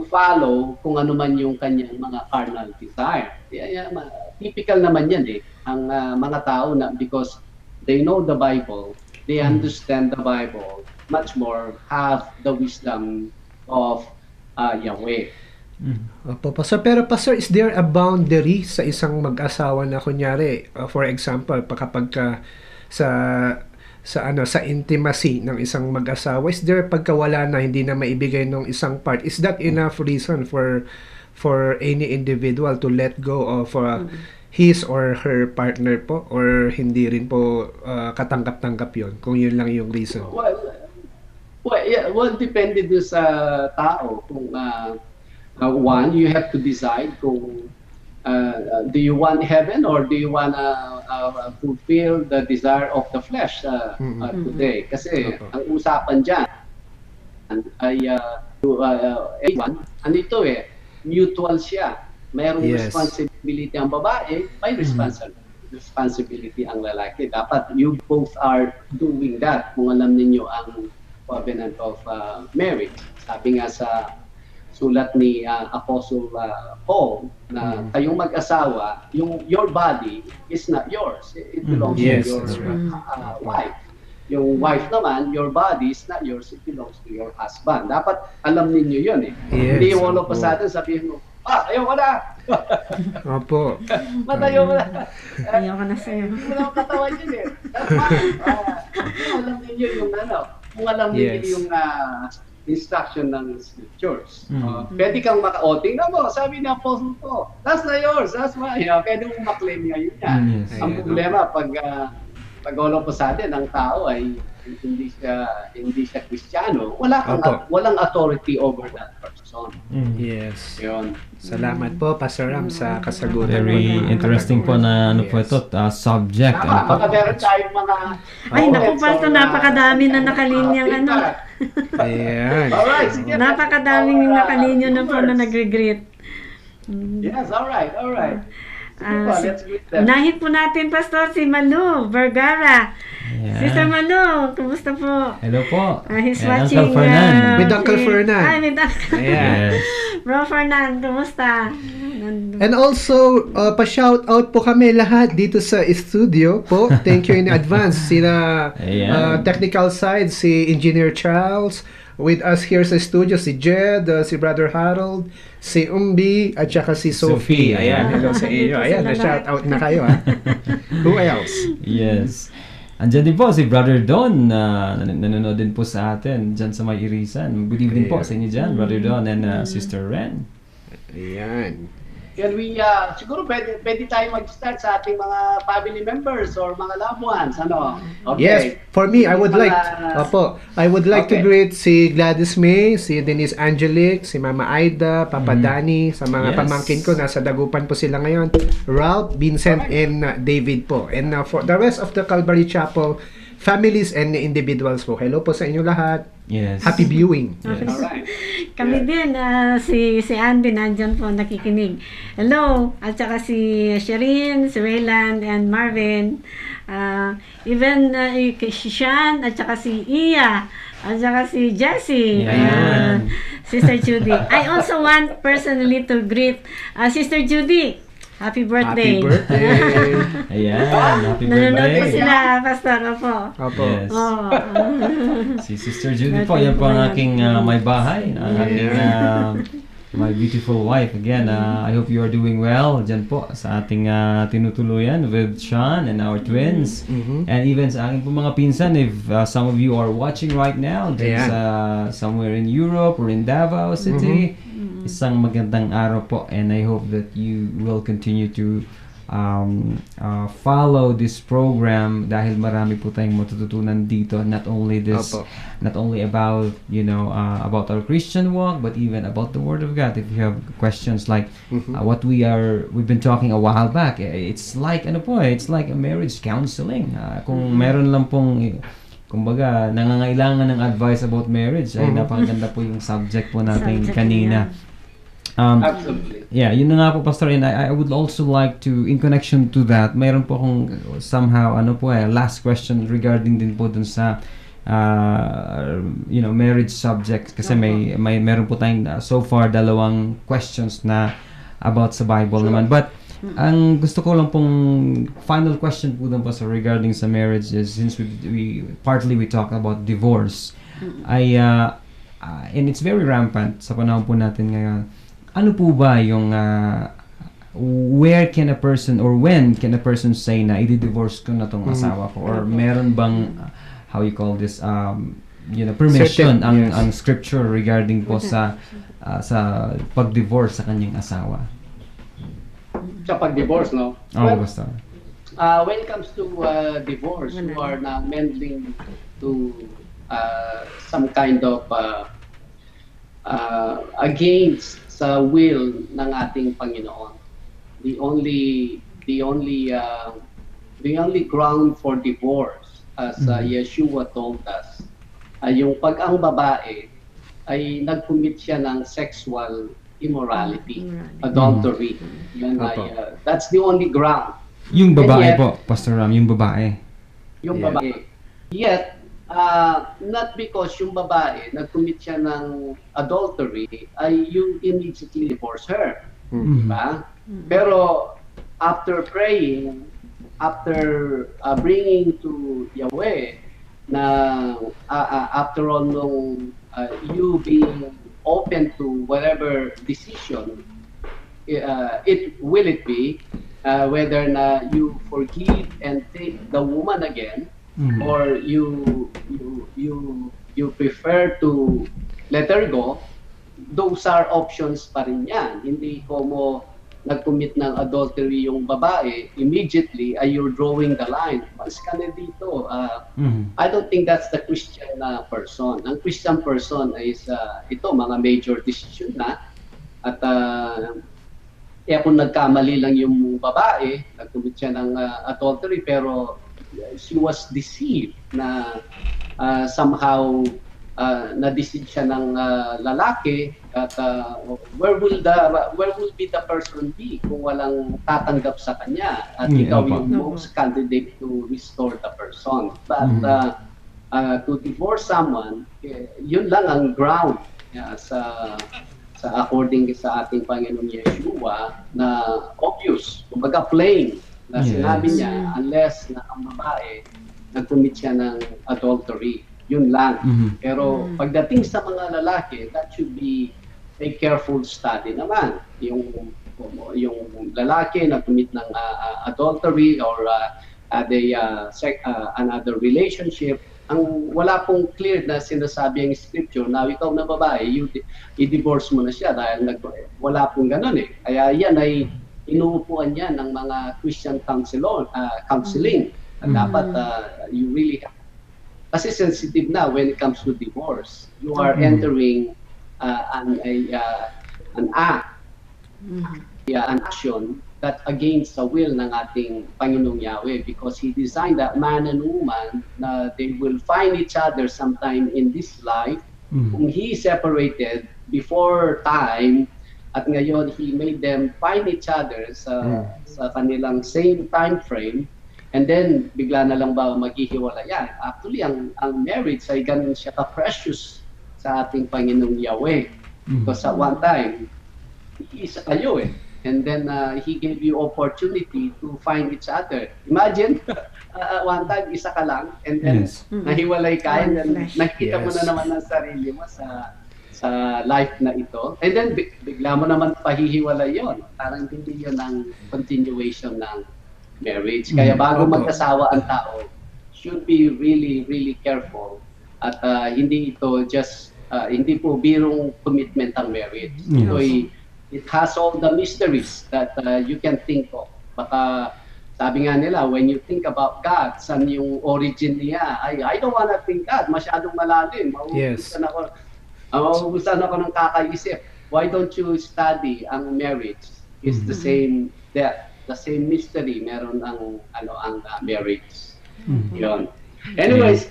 follow kung ano man yung kanyang mga carnal desire. Typical naman yan ang mga tao na because they know the Bible, they understand the Bible much more, have the wisdom of Yahweh. Opo, Pastor. Pero Pastor, is there a boundary sa isang mag-asawa na kunyari, for example, kapag sa intimacy ng isang mag-asawa, is there pagkawala na hindi na maibigay ng isang part, is that enough reason for any individual to let go of his or her partner po, or hindi rin po katanggap-tanggap yun kung yun lang yung reason? Well, depende doon sa tao. Kung one, you have to decide kung do you want heaven or do you want fulfill the desire of the flesh today? Kasi ang usapan dyan ay mutual siya. Mayroong responsibility ang babae, may responsibility ang lalaki. Dapat you both are doing that kung alam ninyo ang covenant of marriage. Sabi nga sa sulat ni Apostle Paul na kayong mag-asawa, your body is not yours. It belongs to your wife. Yung wife naman, your body is not yours. It belongs to your husband. Dapat alam ninyo yun Hindi yung all of a sudden sabihin mo, ayaw ko na! Opo. Matayo mo na! Ayaw ka na sa'yo. Hindi mo naman katawan yun That's fine. Alam ninyo yung kung alam ninyo yung instruction ng scriptures. Pwede kang tingnan mo, sabi ni Apostle ko, that's not yours, that's mine. Pwede mong maklaim ngayon yan. Ang problema, pag all of a sudden, ang tao ay hindi siya Kristiyano, walang authority over that person. Yes. Yun. Salamat po, Pastor Ram, sa kasagutan. Very interesting po na po ito, subject. Tama, baka meron tayong mga... Ay, naku, Pastor, napakadami na nakalinyang Ayan. Alright, sige. Napakadaming nakalinya na po na nagre-greet. Yes, alright. Let's greet them. Unahin po natin, Pastor, si Manu Vergara. Yeah. Sister Manu, kumusta po? Hello po. He's And watching Uncle Fernan. With Uncle Fernan. Ay, with Uncle. Ayan. Yes. Bro Fernan, kumusta? And also, pa-shout out po kami lahat dito sa studio po. Thank you in advance. Sina Ayan. technical side, si Engineer Charles. With us here sa studio, si Jed, si Brother Harold, si Umbi, at saka si Sophie. Sophie, Ayan, ayan. hello sa inyo. Dito Ayan, sila na-shout out na kayo ha. Who else? Yes. Andyan din po si Brother Don, nanonood din po sa atin dyan sa may Irisan. Good evening po sa inyo dyan, Brother Don and Sister Ren. Ayan. Can we, siguro pwede tayo mag-start sa ating mga family members or mga loved ones, ano? Okay. Yes, for me, I would like, I would like to Okay. greet si Gladys May, si Denise Angelic, si Mama Aida, Papa Danny, sa mga Yes. pamangkin ko, nasa Dagupan po sila ngayon, Ralph, Vincent, and David po. And for the rest of the Calvary Chapel, families and individuals po. Hello po sa inyo lahat. Yes. Happy viewing. Yes. Alright. Kami din, si Andy nandyan po nakikinig. Hello! At saka si Sherin, si Rayland, and Marvin. Even si Sean, at saka si Iya, at saka si Jessie. Ayan. Sister Judy. I also want personally to greet Sister Judy. Happy birthday! Happy birthday. Ayan, happy Nanonood po birthday. sila, Pastor. Opo. Opo. Yes. Oh. Si Sister Judy po, yan po ang aking may bahay, ang aking my beautiful wife. Again, I hope you are doing well dyan po sa ating tinutuluyan with Sean and our twins. And even sa aking po mga pinsan, if some of you are watching right now, dyan Ayan. sa somewhere in Europe or in Davao City, isang magandang araw po, and I hope that you will continue to follow this program dahil marami po tayong matututunan dito, not only Opo. not only about about our Christian walk, but even about the Word of God. If you have questions like what we've been talking a while back, it's like it's like a marriage counseling. Kung meron lang pong kumbaga nangangailangan ng advice about marriage, ay napakaganda po yung subject po natin Subject kanina. Absolutely. Yeah, yun na nga po, Pastor, and I would also like to, in connection to that, mayroon po akong somehow, last question regarding din po dun sa, marriage subject. Kasi meron po tayong so far dalawang questions na about sa Bible naman. But, ang gusto ko lang pong final question po dun po sa regarding sa marriage is, since we partly talk about divorce, and it's very rampant sa panahon po natin ngayon. Ano po ba yung where can a person or when can a person say na i-divorce ko na tong asawa ko, or meron bang how you call this permission Certain, yes. ang scripture regarding po sa pag-divorce sa kanyang asawa? Sa pag-divorce, no? Oh, basta. When it comes to divorce, you are now mending to some kind of against sa will ng ating Panginoon. The only ground for divorce, as Yeshua told us, yung pag ang babae ay nag-commit siya ng sexual immorality, adultery. Yan ay, that's the only ground. Yung babae And yet, po, Pastor Ram, yung babae. Yung babae. Yet, not because yung babae nag-commit siya ng adultery ay you immediately divorce her. Diba? Pero after praying, after bringing to Yahweh na after all nung you being open to whatever decision it be, whether na you forgive and take the woman again, or you prefer to let her go, those are options pa rin yan. Hindi ko mo nag-commit ng adultery yung babae, immediately you're drawing the line. Mas ka na dito. I don't think that's the Christian person. Ang Christian person is ito, mga major decision na. At kung nagkamali lang yung babae, nag-commit siya ng adultery, pero she was deceived na somehow na-deceive siya ng lalaki, at where will be the person be kung walang tatanggap sa kanya, at ikaw yung most candidate to restore the person. But to divorce someone, yun lang ang ground sa according sa ating Panginoong Yeshua na obvious, kumbaga plain, na sinabi niya, unless na ang babae nag-commit siya ng adultery. Yun lang. Pero pagdating sa mga lalaki, that should be a careful study naman. Yung lalaki nag-commit ng adultery or another relationship, ang wala pong clear na sinasabi ang scripture na ikaw na babae, i-divorce mo na siya dahil wala pong ganun eh. Kaya yan ay inuupuan niya ng mga Christian counseling. Dapat you really have. Kasi sensitive na when it comes to divorce. You are entering an action that against the will ng ating Panginoong Yahweh, because He designed that man and woman na they will find each other sometime in this life. Kung He separated before time, at ngayon He made them find each other sa kanilang same time frame, and then bigla na lang ba maghihiwalay yan. Actually, ang marriage ay ganun siya ka-precious sa ating Panginoong Yahweh. Because at one time, iisa kayo eh. And then He gave you opportunity to find each other. Imagine, one time, isa ka lang, and then nahiwalay ka, and then nakikita mo na naman ang sarili mo sa life na ito. And then bigla mo naman pahihiwalay yon. Parang hindi yun ang continuation ng marriage. Kaya bago mag-asawa ang tao, should be really, really careful. At hindi ito just, hindi po birong commitment ang marriage. Ito it has all the mysteries that you can think of. Baka sabi nga nila, when you think about God, saan yung origin niya? I don't wanna think God, masyadong malalim. Mauubusan ako ng kakaisip. Why don't you study ang marriage? It's the same depth, the same mystery meron ang marriage. Yun. Anyways,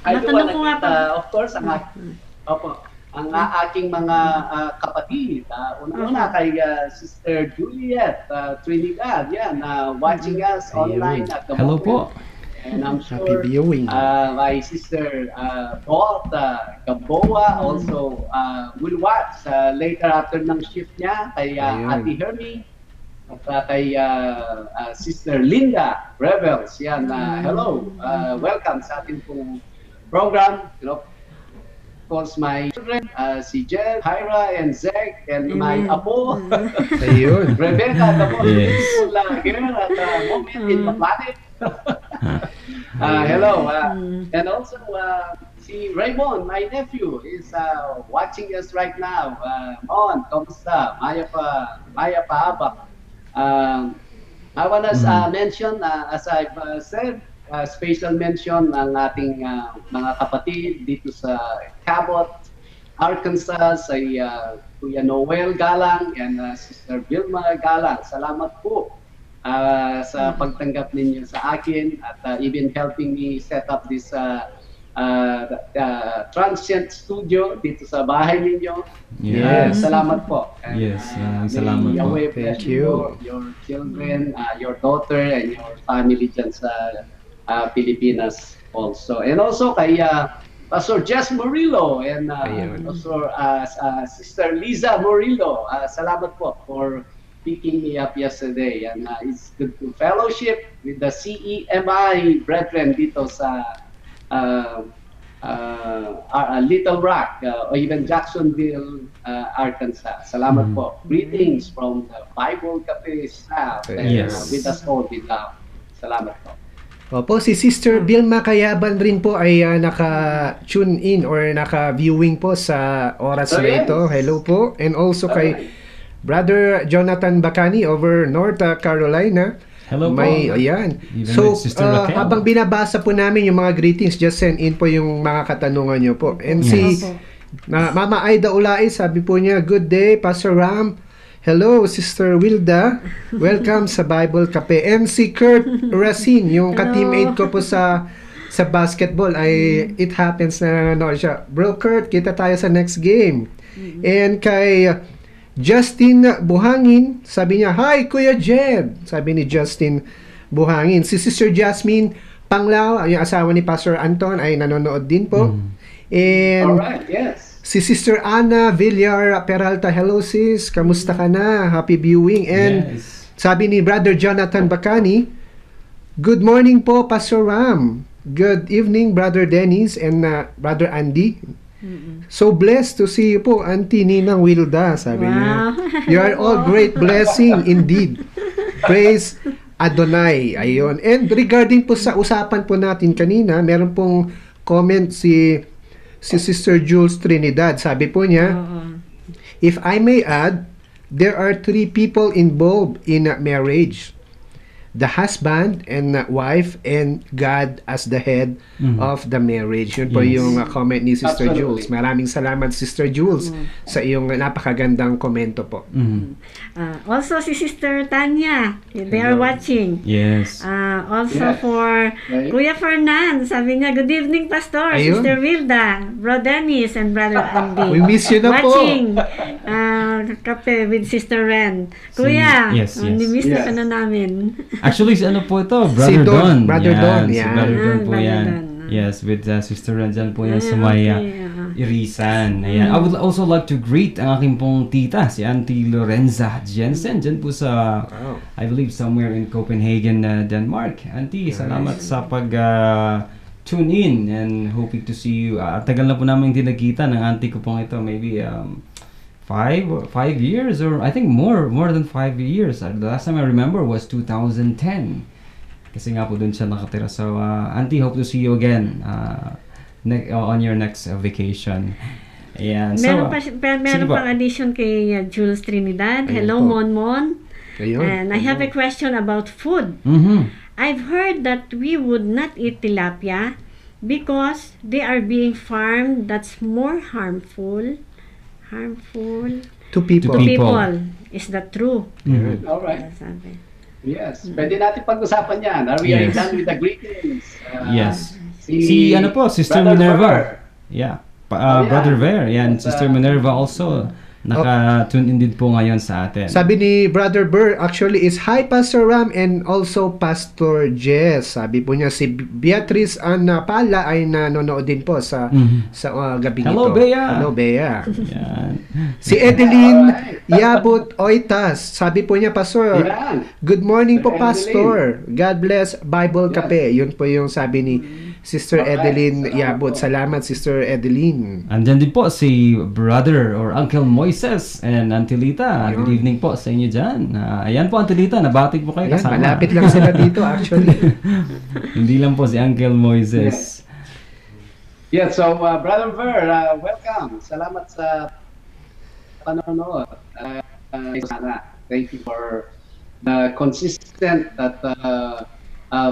I do want to, of course, ang aking mga kapatid, una kay Sister Juliet Trinidad, yan, watching us online at the Hello moment. po. And I'm sure my sister Paul Gamboa also will watch later after ng shift niya, kay Ate Hermie, at kay Sister Linda Rebels. Yan, hello, welcome sa ating pong program. You know, of course, my children, si Jen, Hyra, and Zeg, and my apo, Rebecca, the most beautiful girl at the moment in the planet. Hello, and also si Raymond, my nephew, is watching us right now. Mon, kamusta? Maya pa abak. I want to mention, as I've said, special mention ng ating mga kapatid dito sa Cabot, Arkansas, ay Kuya Noel Galang and Sister Vilma Galang. Salamat po sa pagtanggap ninyo sa akin at even helping me set up this transient studio dito sa bahay ninyo. Yes. Salamat po. And, yes, salamat po. Thank you. Your children, your daughter, and your family dyan sa Pilipinas also. And also kay Pastor Jess Murillo and Pastor Sister Liza Murillo. Salamat po for picking me up yesterday. And it's good to fellowship with the CEMI brethren dito sa Little Rock or even Jacksonville, Arkansas. Salamat po. Greetings from the Bible Kape staff and with us all with love. Salamat po. Opo, si Sister Vilma Kayaban rin po ay naka-tune in or naka-viewing po sa oras na ito. Hello po. And also kay Brother Jonathan Bacani over North Carolina. Hello po. Ayan. So, habang binabasa po namin yung mga greetings, just send in po yung mga katanungan nyo po. And si Mama Aida Ulay, sabi po niya, good day, Pastor Ram. Hello, Sister Wilda. Welcome sa Bible Kape. And si Kurt Racine, yung ka-teammate ko po sa basketball, ay it happens na siya. Bro Kurt, kita tayo sa next game. And kay Justin Buhangin, sabi niya, hi Kuya Jed. Sabi ni Justin Buhangin. Si Sister Jasmine Panglao, yung asawa ni Pastor Anton, ay nanonood din po. And alright, yes. Si Sister Ana Villar Peralta, hello sis, kamusta ka na? Happy viewing. And Yes. sabi ni Brother Jonathan Bacani, good morning po, Pastor Ram. Good evening, Brother Dennis and Brother Andy. So blessed to see you po, Auntie Ninang Wilda, sabi niya. You are all great blessing indeed. Praise Adonai. Ayun. And regarding po sa usapan po natin kanina, meron pong comment si Sister Jules Trinidad. Sabi po niya, if I may add, there are 3 people involved in a marriage. The husband and wife and God as the head of the marriage. Yun po Yes. yung comment ni Sister Absolutely. Jules. Maraming salamat, Sister Jules, sa iyong napakagandang komento po. Also, si Sister Tanya, they are watching. Yes. Also Yes. for Right. Kuya Fernan, sabi niya, good evening, Pastor, Ayun. Sister Wilda, Bro Dennis, and Brother Andy. We miss you na po. Watching Kape with Sister Ren. Kuya, yes, yes. nimiss na Yes. ka na namin. Actually, si ano po ito? Si Brother Don. Don. Brother Yan, Don, si yan. Brother Don po Brother yan. Don. Yes, with Sister Ren dyan po yan sa may Irisan. Ayan. I would also like to greet ang aking pong tita, si Auntie Lorenza Jensen, dyan po sa, I believe, somewhere in Copenhagen, Denmark. Auntie, salamat sa pag tune in and hoping to see you. Tagal na po namin hindi nagkita ng auntie ko pong ito. Maybe 5 years or I think more than 5 years. The last time I remember was 2010. Kasi nga po dun siya nakatira. So, auntie, hope to see you again on your next vacation. Ayan. Meron So, meron sige po. pang addition kay Jules Trinidad. Ayun Hello, po. Monmon. Ayun. And I have a question about food. I've heard that we would not eat tilapia because they are being farmed. That's more harmful To people. To to people. people. Is that true? Alright. Sabi. Yes. Pwede natin pag-usapan yan. Are we Yes. done with the greetings? Yes. Si ano po, Sister Brother Minerva. Ver. Yeah. Yeah. Brother Ver. Yan, That's, Sister Minerva also naka-tune in din po ngayon sa atin. Sabi ni Brother Burr, actually is, hi Pastor Ram and also Pastor Jess. Sabi po niya, si Beatrice Ana Pala ay nanonood din po sa gabing Hello, ito. Bea. Hello, Bea. Yan. Si Edeline Yabut Oitas. Sabi po niya, Pastor, Yan. good morning po, Edeline. Pastor. God bless Bible Yes. Kape. Yun po yung sabi ni Sister Alright. Edeline Salamat Yabut. po. Salamat, Sister Edeline. Andyan din po si Brother or Uncle Moises and Auntie Lita. Good evening po sa inyo dyan. Ayan po, Auntie Lita, nabati po kayo Ayan, kasama. malapit lang sila dito actually. Hindi lang po si Uncle Moises. Yeah, so Brother Ver, welcome. Salamat sa panonood. Sana. Thank you for the consistent at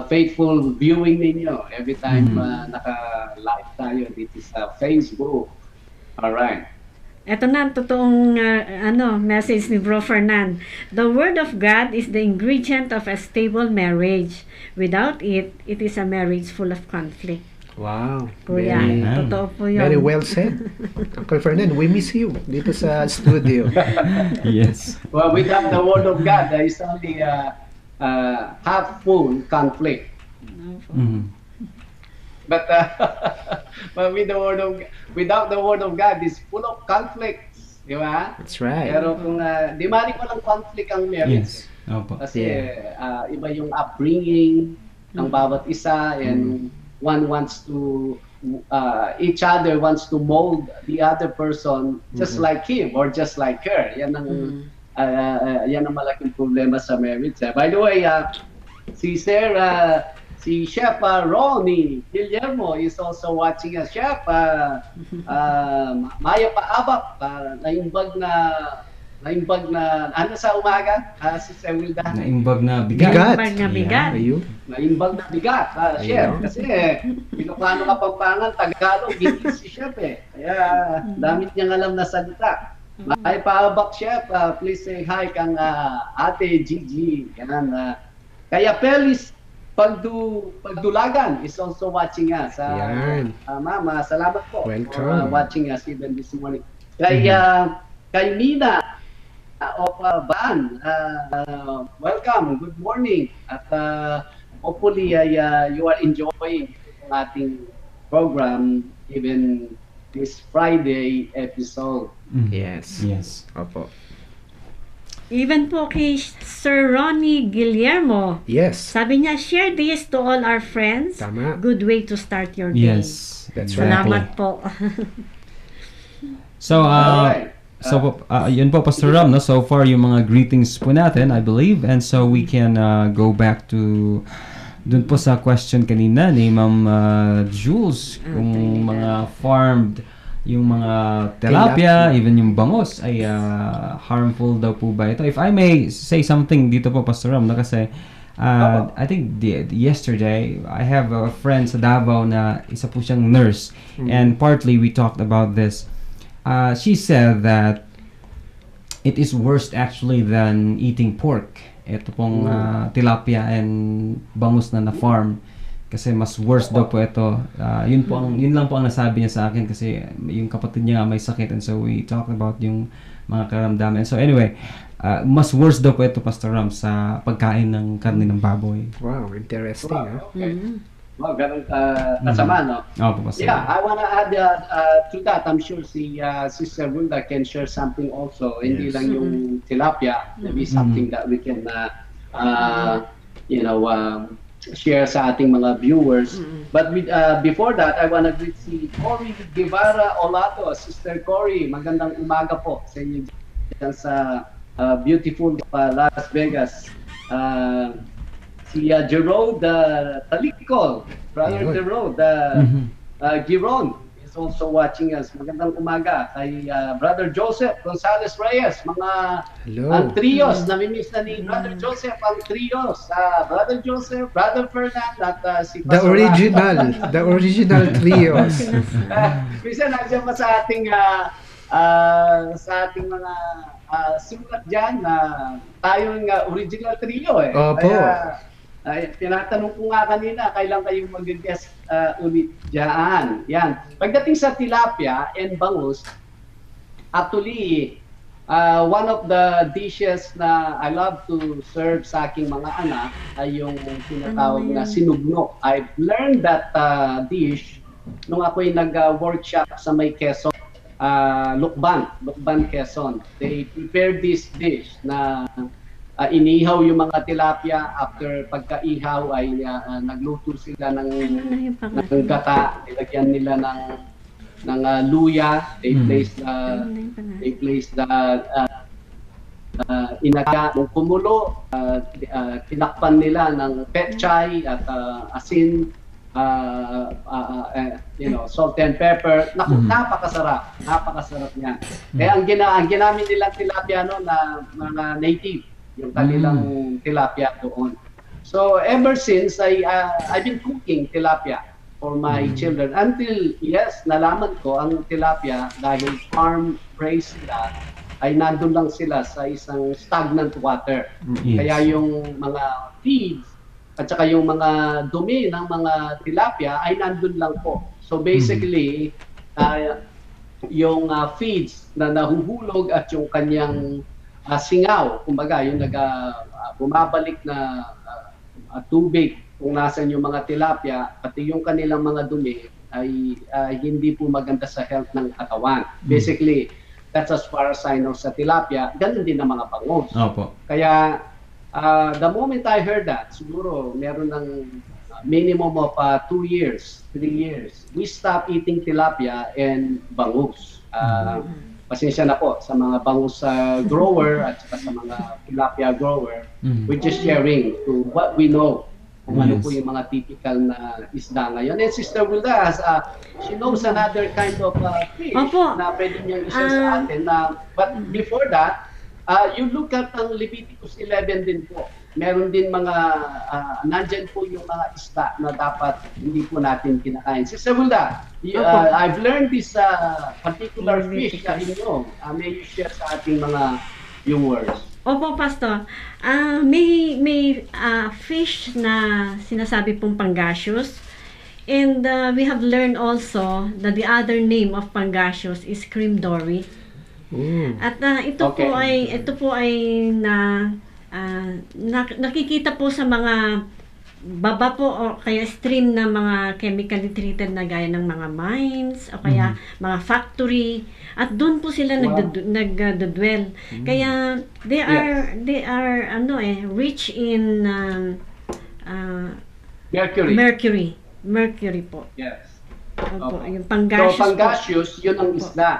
faithful viewing ninyo every time naka-live tayo dito sa Facebook. Alright. Ito na ang totoong message ni Bro Fernan. The Word of God is the ingredient of a stable marriage. Without it, it is a marriage full of conflict. Wow. Kuya, Very, totoo po yun. very well said. Uncle Fernan, we miss you dito sa studio. Yes. Well, without the Word of God, there is only half full conflict. But but without the Word of God, it's full of conflicts, di ba? That's right. Pero kung di mali ko ng conflict ang marriage. Yes. Opo. Kasi iba yung upbringing ng bawat isa and one wants to each other wants to mold the other person just like him or just like her. Yan ang malaking problema sa marriage. By the way, si Chef Ronnie Guillermo is also watching us. Chef, Maya Paabak, naimbag na ano sa umaga? Si Wilda. Naimbag na bigat. Naimbag na bigat. Ayun. Naimbag na bigat, Chef. Kasi Ilocano Kapampangan, Tagalog, hindi si Chef eh. Kaya dami niyang alam na salita. Maya Paabak, Chef, please say hi kang Ate Gigi. Yan, kaya Pelis Pagdulagan is also watching us. Yan. Mama, salamat po Welcome. for watching us even this morning. Kay Mina of Ban, welcome, good morning. At hopefully you are enjoying ang ating program even this Friday episode. Yes. Yes. Opo. Even po kay Sir Ronnie Guillermo. Yes. Sabi niya, share this to all our friends. Tama. Good way to start your day. Yes. That's right. Salamat po. So, Alright. yun po, Pastor Ram, no? So far, yung mga greetings po natin, I believe. And so, we can go back to dun po sa question kanina ni Ma'am Jules, kung mga farmed, yung mga tilapia, even yung bangos, ay harmful daw po ba ito? If I may say something dito po, Pastor Ram, no? Kasi, I think yesterday, I have a friend sa Davao na isa po siyang nurse. And partly, we talked about this. She said that it is worse actually than eating pork. Ito pong tilapia and bangus na farm kasi mas worse daw po ito. Yun lang po ang nasabi niya sa akin kasi yung kapatid niya may sakit, and so we talked about yung mga karamdaman. So anyway, mas worse daw po ito, Pastor Ram, sa pagkain ng karne ng baboy. Wow, interesting. Okay. Wow, ganun kasama, no? Opo, Pastor Yeah, Ram. I wanna add to that. I'm sure si Sister Wilda can share something also. Hindi Yes. lang yung tilapia. Maybe something that we can, share sa ating mga viewers. But before that, I wanna greet si Cory Guevara Olato. Sister Cory, magandang umaga po sa inyo dyan sa beautiful Las Vegas. Si Jerome Talikol, Brother Ayun. Jerome Giron is also watching us. Magandang umaga kay Brother Joseph Gonzales Reyes. Mga Hello. ang trios, namimiss na ni Brother Joseph ang trios. Brother Joseph, Brother Fernan, at si The Pastor Ram. original trios. Minsan nandiyan pa sa ating mga sulat dyan na tayong original trio eh. Opo. Kaya tinatanong ko nga kanina, kailan kayo mag-guest ulit dyan. Yan. Pagdating sa tilapia and bangus, actually, one of the dishes na I love to serve sa aking mga anak ay yung tinatawag na sinugno. I've learned that dish nung ako'y nag-workshop sa may Quezon, Lukban, Quezon. They prepared this dish na inihaw yung mga tilapia. After pagka-ihaw ay nagluto sila ng gata. Nilagyan nila ng luya. They place the inaga ng kumulo. Tinakpan nila ng petchay at asin, salt and pepper. Naku, napakasarap niyan. Kaya ang ginamit nilang tilapia na mga native, yung kanilang tilapia doon. So ever since I've been cooking tilapia for my children until nalaman ko ang tilapia dahil farm raised sila ay nandun lang sila sa isang stagnant water. Yes. Kaya yung mga feeds at saka yung mga dumi ng mga tilapia ay nandun lang po. So basically, yung feeds na nahuhulog at yung kanyang singaw, kumbaga yung bumabalik na tubig kung nasan yung mga tilapia, pati yung kanilang mga dumi ay hindi po maganda sa health ng katawan. Basically, that's as far as I know sa tilapia. Ganun din ang mga bangus. Opo. Kaya the moment I heard that, siguro meron ng minimum of 2 years, 3 years, we stopped eating tilapia and bangus. Pasensya na po sa mga bangus grower at saka sa mga tilapia grower. We're just sharing to what we know kung ano po yung mga typical na isda ngayon. And Sister Wilda, she knows another kind of fish na pwede niyang i-share sa atin. But before that, you look at ang Leviticus 11 din po. Meron din mga, nandyan po yung mga isda na dapat hindi po natin kinakain. Sister Wilda, I've learned this particular fish na inyo. May you share sa ating mga viewers? Opo, Pastor. May fish na sinasabi pong pangasius. And we have learned also that the other name of pangasius is cream dory. At ito po ay nakikita po sa mga baba po o kaya stream na mga chemically treated na gaya ng mga mines o kaya mga factory at doon po sila nagdudwell. Kaya they are rich in mercury po. Yes. Opo, yung So, panggaseous po. panggaseous, yun ang Opo. isda.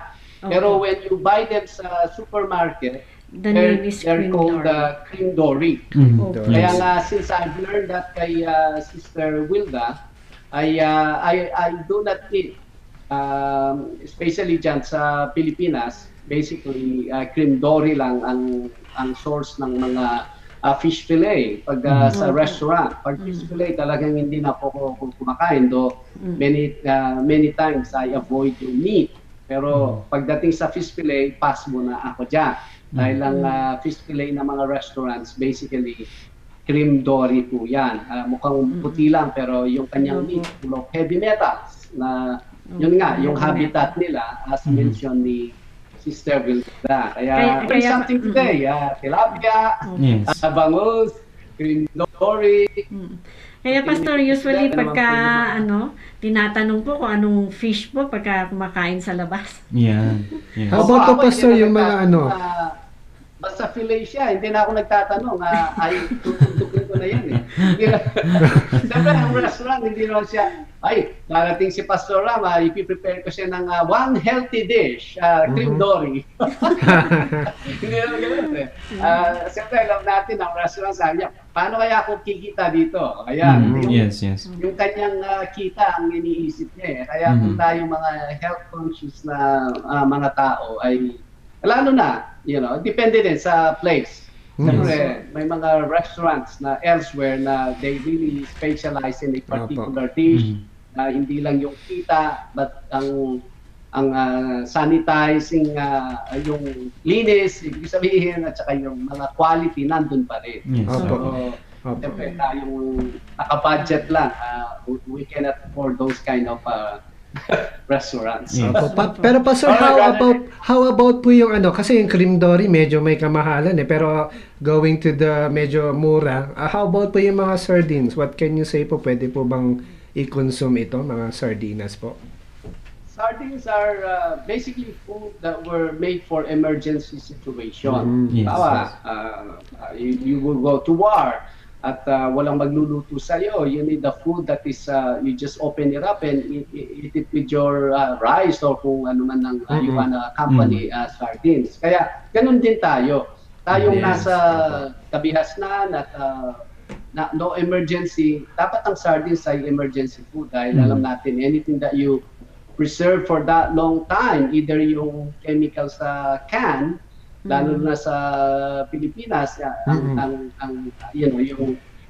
Opo. Pero when you buy them sa supermarket, The name is they're cream called dory. cream dory. Opo. Kaya Yes. nga, since I've learned that kay Sister Wilda, I do not eat, especially dyan sa Pilipinas, basically, cream dory lang ang source ng mga fish fillet pag sa restaurant. Pag fish fillet, talagang hindi na ako kumakain, though many times I avoid yung meat. Pero pagdating sa fish fillet, pass muna ako dyan. Dahil ang fish fillet ng mga restaurants, basically, cream dory po yan. Mukhang puti lang, pero yung kanyang meat, full of heavy metals. Na, yun nga, yung habitat nila, as mentioned ni Sister Vilda. Kaya, there's something today. Tilapia, bangus, cream dory. Kaya Pastor, usually pagka tinatanong po kung anong fish po pagka kumakain sa labas. Yan. Yes. How about to, Pastor, yung mga basta fillet siya, hindi na ako nagtatanong. Ay, tututukin ko na yan eh. Siyempre, ang restaurant, hindi naman siya, ay, darating si Pastor Ram, ipiprepare ko siya ng one healthy dish, cream dory. Hindi naman ganun eh. Siyempre, alam natin, ang restaurant, sabi niya, paano kaya ako kikita dito? Ayan. Yes. Yung kanyang kita ang iniisip niya eh. Kaya kung tayong mga health conscious na mga tao ay lalo na, depende din sa place. Siyempre, may mga restaurants na elsewhere na they really specialize in a particular dish. Hindi lang yung kita, but ang sanitizing, yung linis, ibig sabihin, at saka yung mga quality nandun pa rin. Yes. So, siyempre, tayong naka-budget lang, we cannot afford those kind of restaurants. Yes. Pero Pastor, how about po yung kasi yung cream dory medyo may kamahalan pero going to the medyo mura, how about po yung mga sardines? What can you say po? Pwede po bang i-consume ito, mga sardinas po? Sardines are basically food that were made for emergency situation. Yes, Bawa, you will go to war at walang magluluto sa'yo. You need the food that is, you just open it up and eat it with your rice or kung ano man ng you wanna accompany sardines. Kaya ganun din tayo. Tayong nasa kabihasnan at no emergency, dapat ang sardines ay emergency food dahil alam natin anything that you preserve for that long time, either yung chemical sa can, lalo na sa Pilipinas,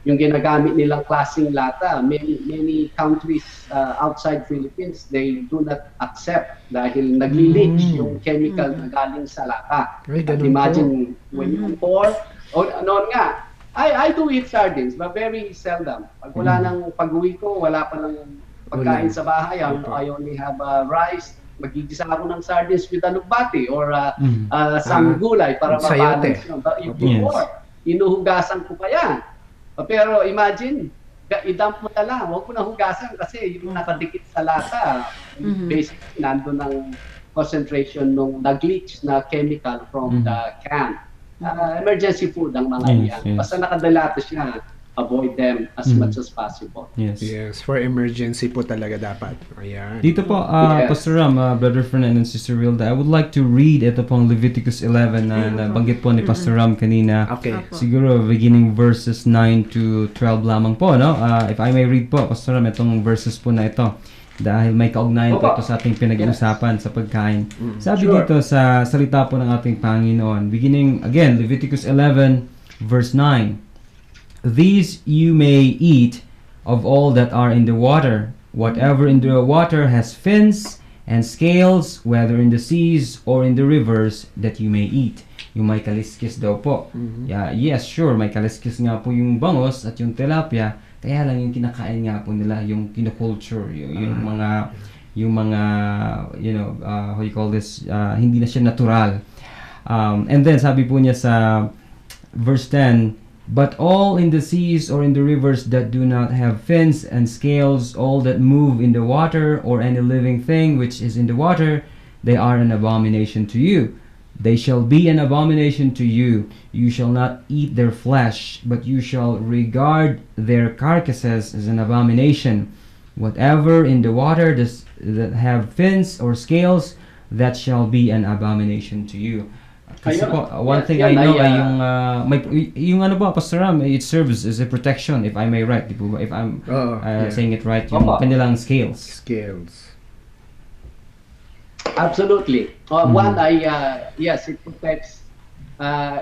yung ginagamit nilang klaseng lata, many countries outside Philippines, they do not accept dahil nagli-leach yung chemical na galing sa lata. Imagine when you pour, noon nga, I do eat sardines, but very seldom. Pag wala nang pag-uwi ko, wala pa lang pagkain sa bahay, I only have rice, magigisa ako ng sardines with alugbati or some gulay para mabalance yun. But before, inuhugasan ko pa yan. Pero imagine, i-dump mo na lang, huwag mo na hugasan kasi yung nakadikit sa lata, basically nandun ang concentration ng nag-leach na chemical from the can. Emergency food ang mga yan. Basta nakadalato siya, avoid them as much as possible. Yes, for emergency po talaga dapat. Ayan. Dito po, Pastor Ram, Brother Fernan and Sister Wilda, I would like to read ito pong Leviticus 11 na nabanggit po ni Pastor Ram kanina. Okay. Siguro beginning verses 9 to 12 lamang po, no? If I may read po, Pastor Ram, itong verses po na ito. Dahil may kaugnayan po ito sa ating pinag-uusapan sa pagkain. Sabi dito sa salita po ng ating Panginoon, beginning, again, Leviticus 11, verse 9. These you may eat of all that are in the water. Whatever in the water has fins and scales, whether in the seas or in the rivers, that you may eat. Yung may kaliskis daw po. Yes, sure, may kaliskis nga po yung bangos at yung tilapia. Kaya lang yung kinakain nga po nila, yung kinoculture, yung mga, how you call this, hindi na siya natural. And then, sabi po niya sa verse 10, But all in the seas or in the rivers that do not have fins and scales, all that move in the water, or any living thing which is in the water, they are an abomination to you. They shall be an abomination to you. You shall not eat their flesh, but you shall regard their carcasses as an abomination. Whatever in the water that have fins or scales, that shall be an abomination to you. Kasi po, one thing I know ay yung ano ba, Pastor Ram, it serves as a protection, if I may right, di po ba? If I'm saying it right, yung kanilang scales. Scales. Absolutely. One, yes, it protects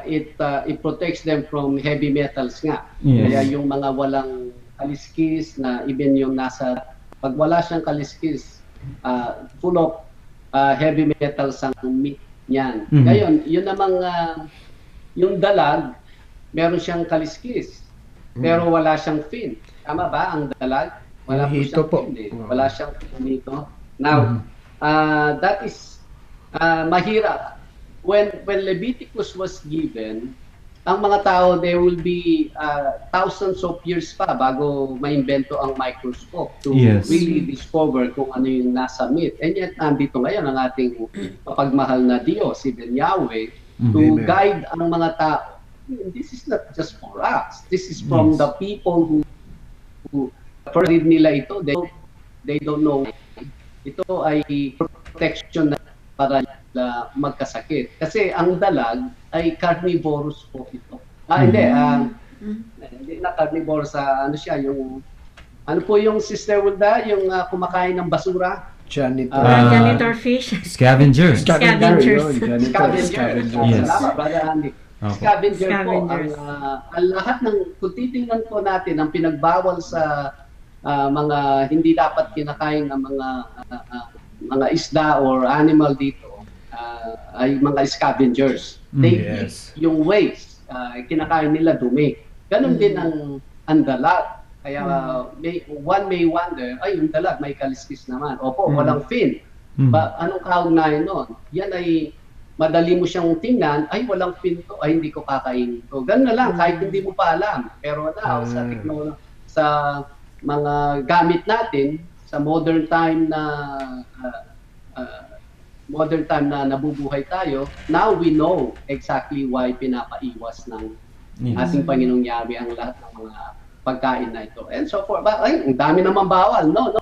it protects them from heavy metals nga. Yes. Kaya yung mga walang kaliskis na even yung nasa, pag wala siyang kaliskis, full of heavy metals ang meat niyan. Ngayon, yun namang yung dalag, meron siyang kaliskis, pero wala siyang fin. Tama ba ang dalag? Wala po siyang fin eh. Wala siyang fin dito. Now, that is mahirap. When Leviticus was given, ang mga tao, they will be thousands of years pa bago maimbento ang microscope to really discover kung ano yung nasa meat. And yet, nandito ngayon ang ating mapagmahal na Diyos, even Yahweh, to guide ang mga tao. This is not just for us. This is from the people who first read nila ito. They don't know. Ito ay protection na para magkasakit. Kasi ang dalag ay carnivorous po ito. Hindi na carnivorous, ano siya, yung, ano po yung Sister Wilda, yung kumakain ng basura? Janitor fish. Scavengers. Scavengers. Yes. Salamat, Brother Andy. Scavenger po. Ang lahat ng, kung titingnan po natin, ang pinagbawal sa mga hindi dapat kinakain ng mga isda or animal dito, ay mga scavengers. They eat yung waste. Kinakain nila dumi. Ganon din ang dalag. Kaya one may wonder, ay yung dalag may kaliskis naman. Opo, walang fin. Anong kaugnayan nun? Yan ay madali mo siyang tingnan, ay walang fin to, ay hindi ko kakainin to. Ganon na lang, kahit hindi mo pa alam. Pero now, sa technology, sa mga gamit natin, sa modern time na nabubuhay tayo, now we know exactly why pinapaiwas ng ating Panginoong Yahweh ang lahat ng mga pagkain na ito. And so forth. Ay, ang dami naman bawal. No,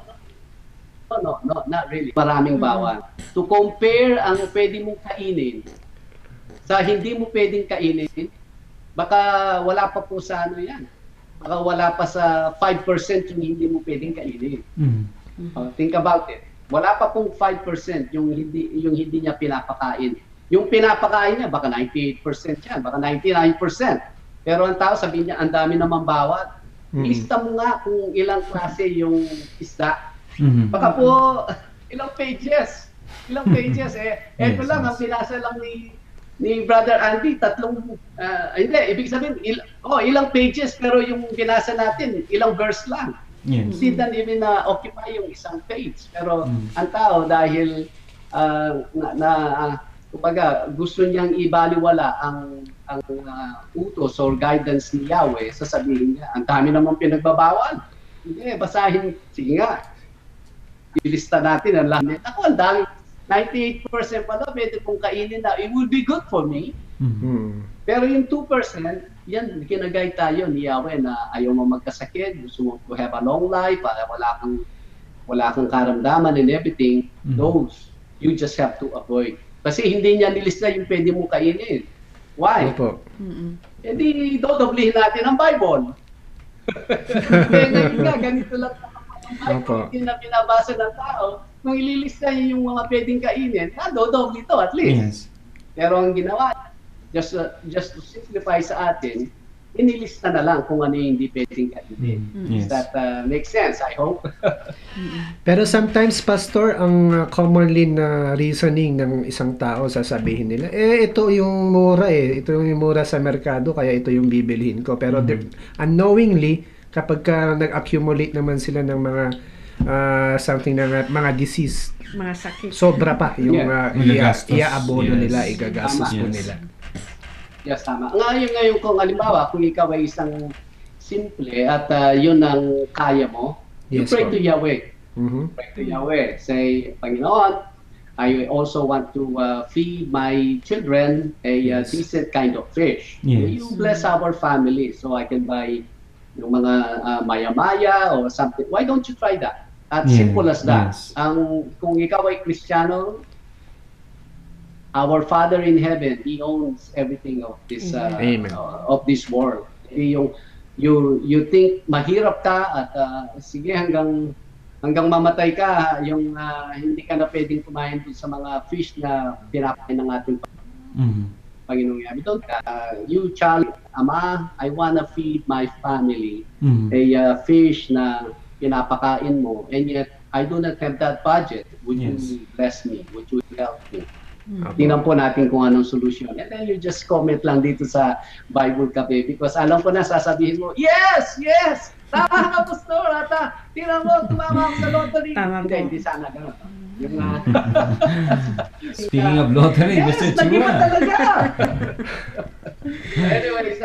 not really. Maraming bawal. To compare ang pwede mong kainin sa hindi mo pwedeng kainin, baka wala pa po sa ano yan. Baka wala pa sa 5% yung hindi mo pwedeng kainin. Think about it. Wala pa pong 5% yung hindi niya pinapakain. Yung pinapakain niya, baka 98% yan, baka 99%. Pero ang tao, sabihin niya, ang dami naman bawat. Lista mo nga kung ilang klase yung isda. Baka po, ilang pages. Ito lang, ang pinasa lang ni Brother Andy, hindi, ibig sabihin, ilang pages, pero yung binasa natin, ilang verse lang. Didn't even occupy yung isang page. Pero ang tao, dahil kumbaga, gusto niyang ibaliwala ang utos or guidance ni Yahweh, sasabihin niya, ang dami naman pinagbabawal. Hindi, basahin, sige nga, ilista natin ang lahat. Ako, ang dami, 98% pala, pwede kong kainin na, it will be good for me. Pero yung 2%, yan, kinagay tayo ni Yahweh na ayaw mo magkasakit, gusto mo to have a long life, wala kang karamdaman and everything, those, you just have to avoid. Kasi hindi niya nilista yung pwede mo kainin. Why? Hindi, dodoblihin natin ang Bible. Ngayon nga, ganito lang ang Bible, hindi na pinabasa ng tao. Kung ililista niya yung mga pwedeng kainin, dodoble ito at least. Pero ang ginawa, just to simplify sa atin, inilista na lang kung ano yung hindi pwedeng kainin. Does that make sense, I hope? Pero sometimes, Pastor, ang commonly na reasoning ng isang tao, sasabihin nila, ito yung mura ito yung mura sa merkado, kaya ito yung bibilhin ko. Pero unknowingly, kapag nag-accumulate naman sila ng mga something na mga disease, mga sakit, sobra pa yung iaabono nila, igagastos po nila. Yes, tama. Ngayon kung halimbawa, kung ikaw ay isang simple at yun ang kaya mo, you Yes, pray Lord. to Yahweh. Mhm. Pray to Yahweh. Say, Panginoon, I also want to feed my children a Yes. decent kind of fish. Yes. You bless our family so I can buy yung mga maya-maya or something. Why don't you try that? As Yeah, simple as that. yes. Kung ikaw ay Kristiyano, our Father in heaven, He owns everything of this Amen. of this world. Hindi yung you think mahirap ka at sige hanggang mamatay ka, yung hindi ka na pwedeng kumain dun sa mga fish na pinakain ng ating Mhm. Panginoong Yahweh. Don't you challenge, Ama, I wanna feed my family Mhm. a fish na pinapakain mo, and yet I do not have that budget. Would Yes. you bless me? Would you help me? Apo. Tingnan po natin kung anong solusyon. And then you just comment lang dito sa Bible Kape because alam ko na sasabihin mo, yes! Yes! Tama ka, Pastor! At tingnan mo, tumama ako sa lottery. Tama po. Hindi sana ganun. Yung, Speaking of lottery, yes, Mr. nag-iba Chua. talaga! Anyways,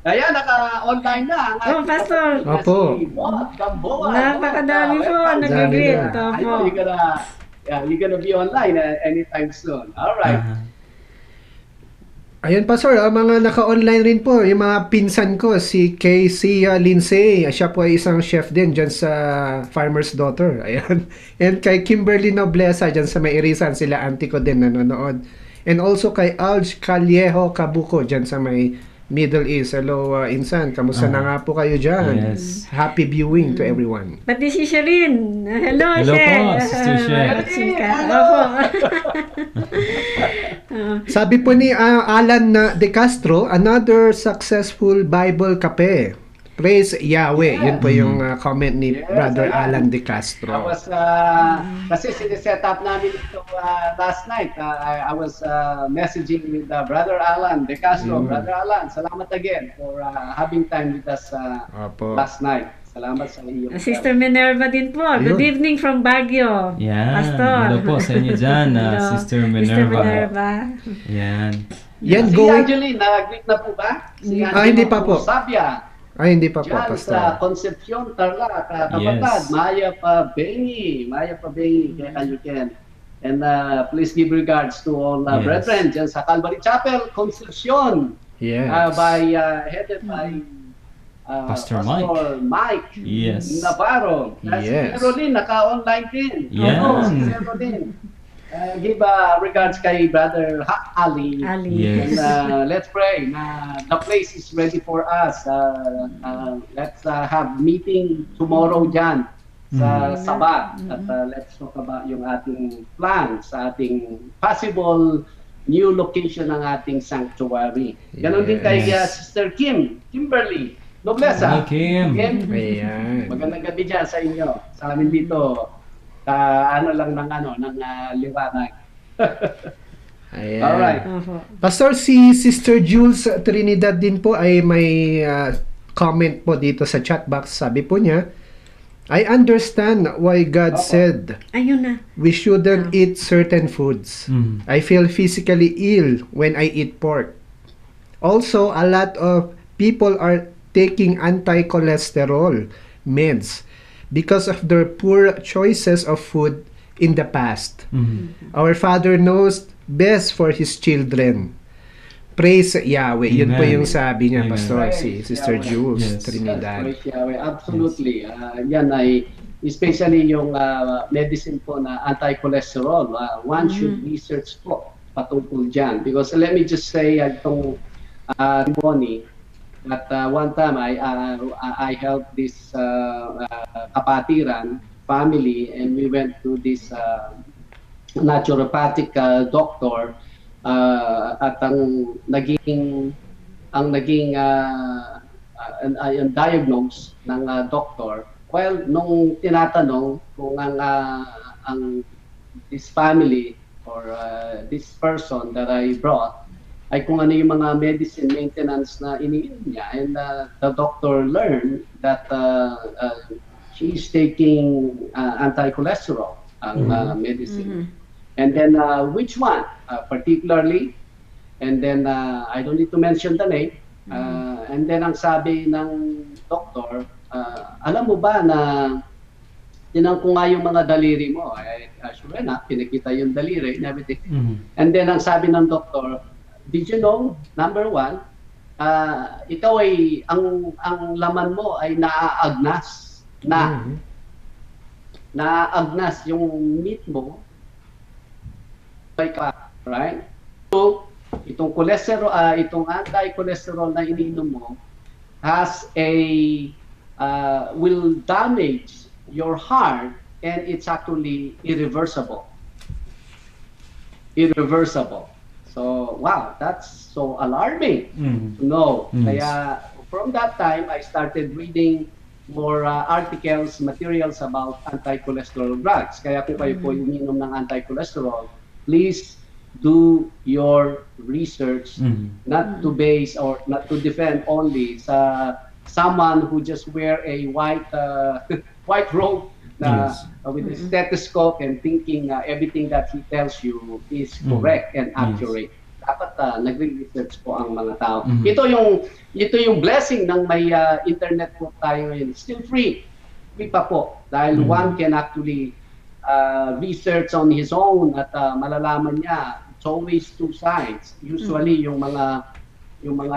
ayan, naka-online na ang Oh, Pastor. Opo. si Fernan Gamboa. Napakadami po Welcome. nag-greet. Dami na. I know you're gonna be online anytime soon. All right. Ayun, Pastor, mga naka-online rin po, yung mga pinsan ko, si Casey Lindsay, siya po ay isang chef din dyan sa Farmer's Daughter. Ayan. And kay Kimberly Noblesa, dyan sa May Irisan, sila auntie ko din nanonood. And also kay Alj Callejo Cabuco, dyan sa May Middle East. Hello, Insan, kamusta na nga po kayo dyan? Yes. Happy viewing to everyone. Pati si Sherin. Hello, Hello Sher. po, Sister Sher. Chika. Hello. Opo. Sabi po ni Alan De Castro, another successful Bible Kape. Praise Yahweh. Yun po yung comment ni Yes, Brother ayan. Alan De I Castro. was, kasi siniset up namin ito last night. I was messaging with Brother Alan De Castro. Brother Alan, salamat again for having time with us Opo. last night. Salamat sa iyo. Sister Minerva din po. Good Ayun. evening from Baguio. Yan. Pastor. Hello po sa inyo dyan, Hello. Sister Sister Minerva. Minerva. Yan. Yan, Si going... Angeline, nag-greet na po ba? Si hindi pa po. Sabia. Ay, hindi pa po, Diyan sa Pastor. Concepcion, Tarlac, kapatad, Yes. Maya Pabengi, kaya you can. And please give regards to all Yes. brethren dyan sa Calvary Chapel, Concepcion, Yes. headed by Pastor Mike Yes. Navarro. Yes. Si Caroline, naka-online din. Yan. Opo, si Caroline. Give regards kay Brother Ali. Ali. Yes. And let's pray na the place is ready for us. Let's have meeting tomorrow dyan sa Sabat. At let's talk about yung ating plan sa ating possible new location ng ating sanctuary. Ganon din kay Yes. Sister Kimberly Noblesa. Hi, Kim. Ayan. Magandang gabi dyan sa inyo. Sa amin dito, ng liwanag. Ayan. Alright. Opo. Pastor, si Sister Jules Trinidad din po ay may comment po dito sa chat box. Sabi po niya, I understand why God said Ayun na. we shouldn't eat certain foods. Mm. I feel physically ill when I eat pork. Also, a lot of people are taking anti-cholesterol meds because of their poor choices of food in the past. Mhm. Our Father knows best for His children. Praise Yahweh. Yun po Amen. yung sabi niya, Amen. Pastor, si Praise Sister Yahweh. Jules Yes. Trinidad. Praise Yahweh. Absolutely. Yan ay, especially yung medicine po na anti-cholesterol. One should research po patungkol dyan. Because let me just say, itong Bonnie, that one time I helped this kapatiran family and we went to this naturopathic doctor at ang naging diagnose ng doctor, well, nung tinatanong kung ang this family or this person that I brought ay kung ano yung mga medicine maintenance na iniinom niya, and the doctor learned that she is taking anti-cholesterol medicine. And then which one particularly? And then, I don't need to mention the name. And then, ang sabi ng doktor, alam mo ba na tinan ko nga yung mga daliri mo. Sure na, pinakita yung daliri and everything. And then, ang sabi ng doktor, did you know, number one, ikaw ay, ang laman mo ay naaagnas. Naaagnas yung meat mo. Right? So, itong cholesterol, itong anti-cholesterol na ininom mo has will damage your heart, and it's actually irreversible. So, wow, that's so alarming to know. Kaya, from that time, I started reading more articles, materials about anti-cholesterol drugs. Kaya kung kayo po uminom ng anti-cholesterol, please do your research, not to base or not to defend only sa someone who just wear a white robe with a stethoscope and thinking everything that he tells you is correct and accurate. Dapat nagre-research po ang mga tao. Ito yung blessing ng may internet po tayo ngayon. Still free. Free pa po. Dahil one can actually research on his own at malalaman niya. It's always two sides. Usually yung mga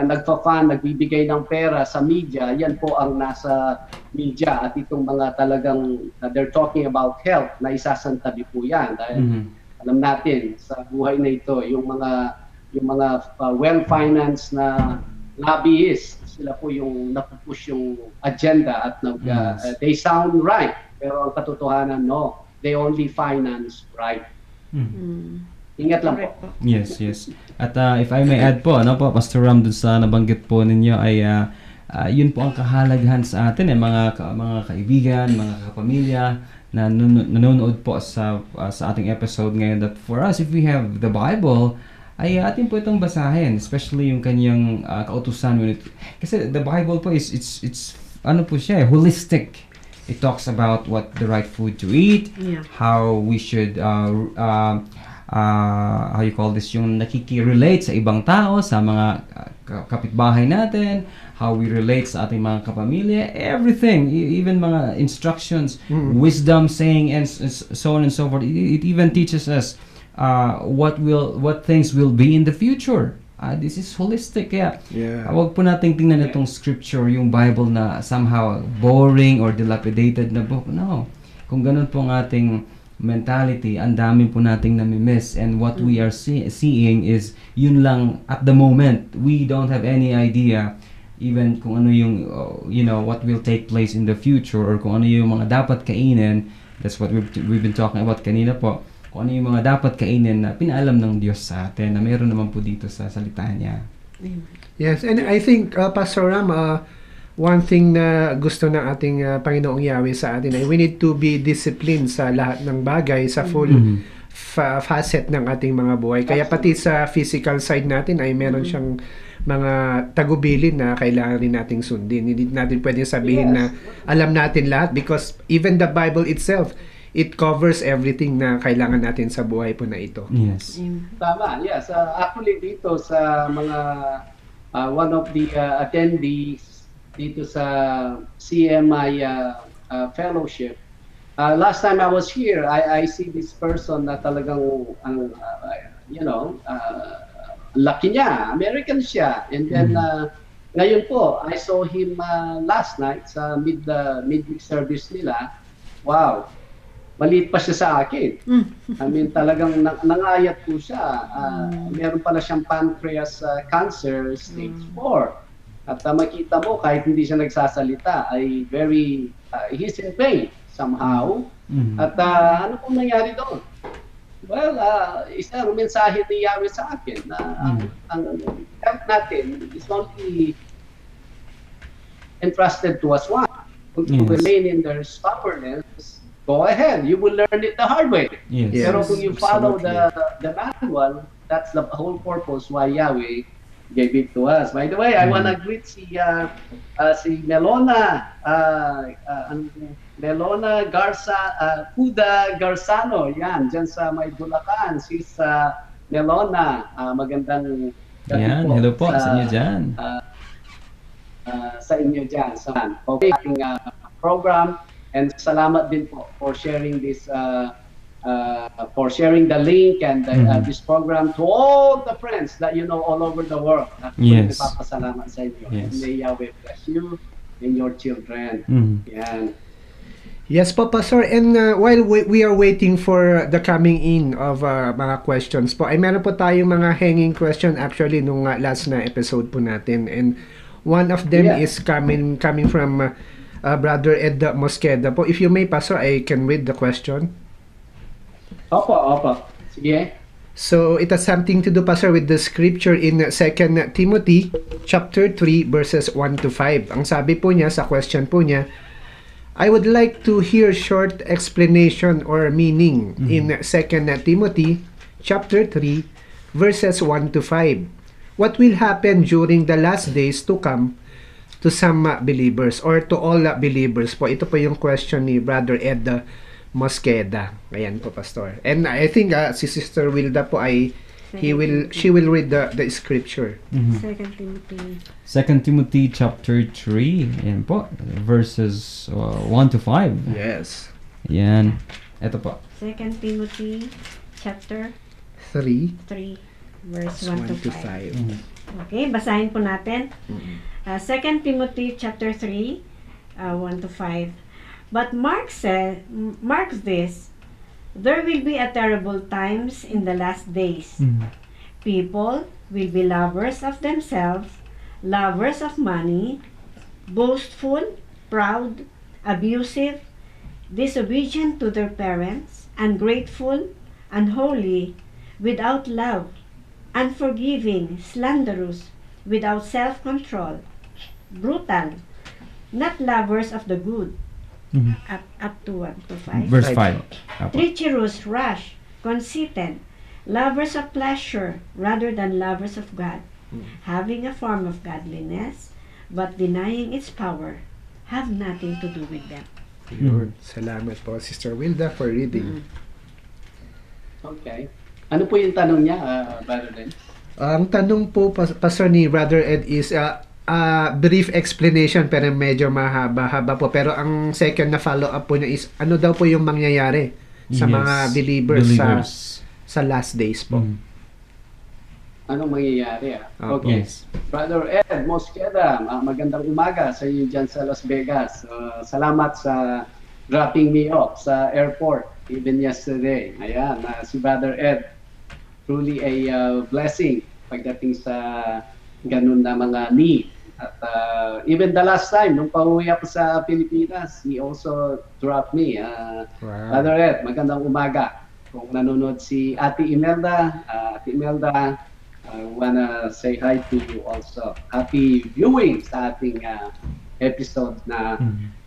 nagfa-fan, nagbibigay ng pera sa media, yan po ang nasa media, at itong mga talagang they're talking about health na isasantabi po yan. Dahil alam natin sa buhay na ito, yung mga well-financed na lobbyists, sila po yung napupush yung agenda at they sound right, pero ang katotohanan, no, they only finance right. Ingat lang po. Yes. At if I may add po, Pastor Ram, dun sa nabanggit po ninyo ay yun po ang kahalagahan sa atin, mga kaibigan, mga kapamilya na nanonood po sa ating episode ngayon, that for us, if we have the Bible, ay atin po itong basahin, especially yung kanyang kautusan. Kasi the Bible po it's ano po siya, holistic. It talks about what the right food to eat, how we should how you call this, yung nakiki-relate sa ibang tao, sa mga kapitbahay natin, how we relate sa ating mga kapamilya, everything, even mga instructions, wisdom, saying, and so on and so forth. It even teaches us what things will be in the future. This is holistic. Huwag po nating tingnan itong scripture, yung Bible, na somehow boring or dilapidated na book. No. Kung ganun po ang ating mentality, ang dami po nating nami-miss, and what we are seeing is yun lang at the moment. We don't have any idea even kung ano yung what will take place in the future, or kung ano yung mga dapat kainin. That's what we've been talking about kanina po, kung ano yung mga dapat kainin na pinaalam ng Diyos sa atin, na mayroon naman po dito sa salita niya. Yes, and I think Pastor Ram, one thing na gusto ng ating Panginoong Yahweh sa atin ay we need to be disciplined sa lahat ng bagay, sa full facet ng ating mga buhay. Kaya pati sa physical side natin ay meron siyang mga tagubilin na kailangan rin nating sundin. Hindi natin pwedeng sabihin na alam natin lahat, because even the Bible itself, it covers everything na kailangan natin sa buhay po na ito. Yes. Tama, yes. Actually dito sa mga one of the attendees dito sa CMI fellowship, last time I was here, I see this person na talagang laki niya, American siya, and then ngayon po I saw him last night sa midweek service nila. Wow, maliit pa siya sa akin. I mean, talagang nangayat po siya. Meron pala siyang pancreas cancer stage 4. At makita mo, kahit hindi siya nagsasalita, ay he's in pain somehow. At ano pong nangyari doon? Well, isang mensahe ni Yahweh sa akin na ang health natin is only entrusted to us one. Kung you remain in their stubbornness, go ahead, you will learn it the hard way. Pero kung you follow the manual, that's the whole purpose why Yahweh gave it to us. By the way, I wanna greet si Melona Kuda Garzano, yan, dyan sa may Bulacan. She's Melona, magandang Yan, hello po sa inyo dyan. Sa inyo dyan. Sa ating program. And salamat din po for sharing this for sharing the link and this program to all the friends that you know all over the world. Yes. Papasalamat sa inyo. Yes. And may Yahweh bless you and your children. Yan. Yes po, Pastor. And while we are waiting for the coming in of mga questions po, ay meron po tayong mga hanging question actually nung last na episode po natin. And one of them is coming from Brother Ed Mosqueda po. If you may, Pastor, I can read the question. Opo. Sige. So, it has something to do, Pastor, with the scripture in 2 Timothy chapter 3 verses 1 to 5. Ang sabi po niya, sa question po niya, I would like to hear short explanation or meaning in 2 Timothy chapter 3 verses 1 to 5. What will happen during the last days to come to some believers or to all believers po? Ito po yung question ni Brother Ed Mosqueda. Ayan po, Pastor. And I think si Sister Wilda po ay she will read the scripture. 2 Timothy. 2 Timothy chapter 3. Yan po. Verses 1 to 5. Yes. Yan. Ito po. 2 Timothy chapter 3 verse 1 to 5. Okay, basahin po natin. 2 Timothy chapter 3 1 to 5. But marks this, there will be a terrible times in the last days. People will be lovers of themselves, lovers of money, boastful, proud, abusive, disobedient to their parents, ungrateful, unholy, without love, unforgiving, slanderous, without self-control, brutal, not lovers of the good. Up to 1 to 5. Verse 5. Treacherous, rash, conceited, lovers of pleasure rather than lovers of God, having a form of godliness, but denying its power, have nothing to do with them. Salamat po, Sister Wilda, for reading. Okay. Ano po yung tanong niya, Brother Ed? Ang tanong po, Pastor, ni Brother Ed is brief explanation pero medyo mahaba-haba po. Pero ang second na follow-up po niya is ano daw po yung mangyayari sa mga believers. Sa last days po. Anong mangyayari? Okay. Yes. Brother Ed Mosqueda, magandang umaga sa iyo dyan sa Las Vegas. Salamat sa dropping me off sa airport even yesterday. Ayan, si Brother Ed, truly a blessing pagdating sa ganun na mga need. At even the last time, nung pauwi ako sa Pilipinas, he also dropped me. Wow. Brother Ed, magandang umaga. Kung nanonood si Ate Imelda, I wanna say hi to you also. Happy viewing sa ating episode na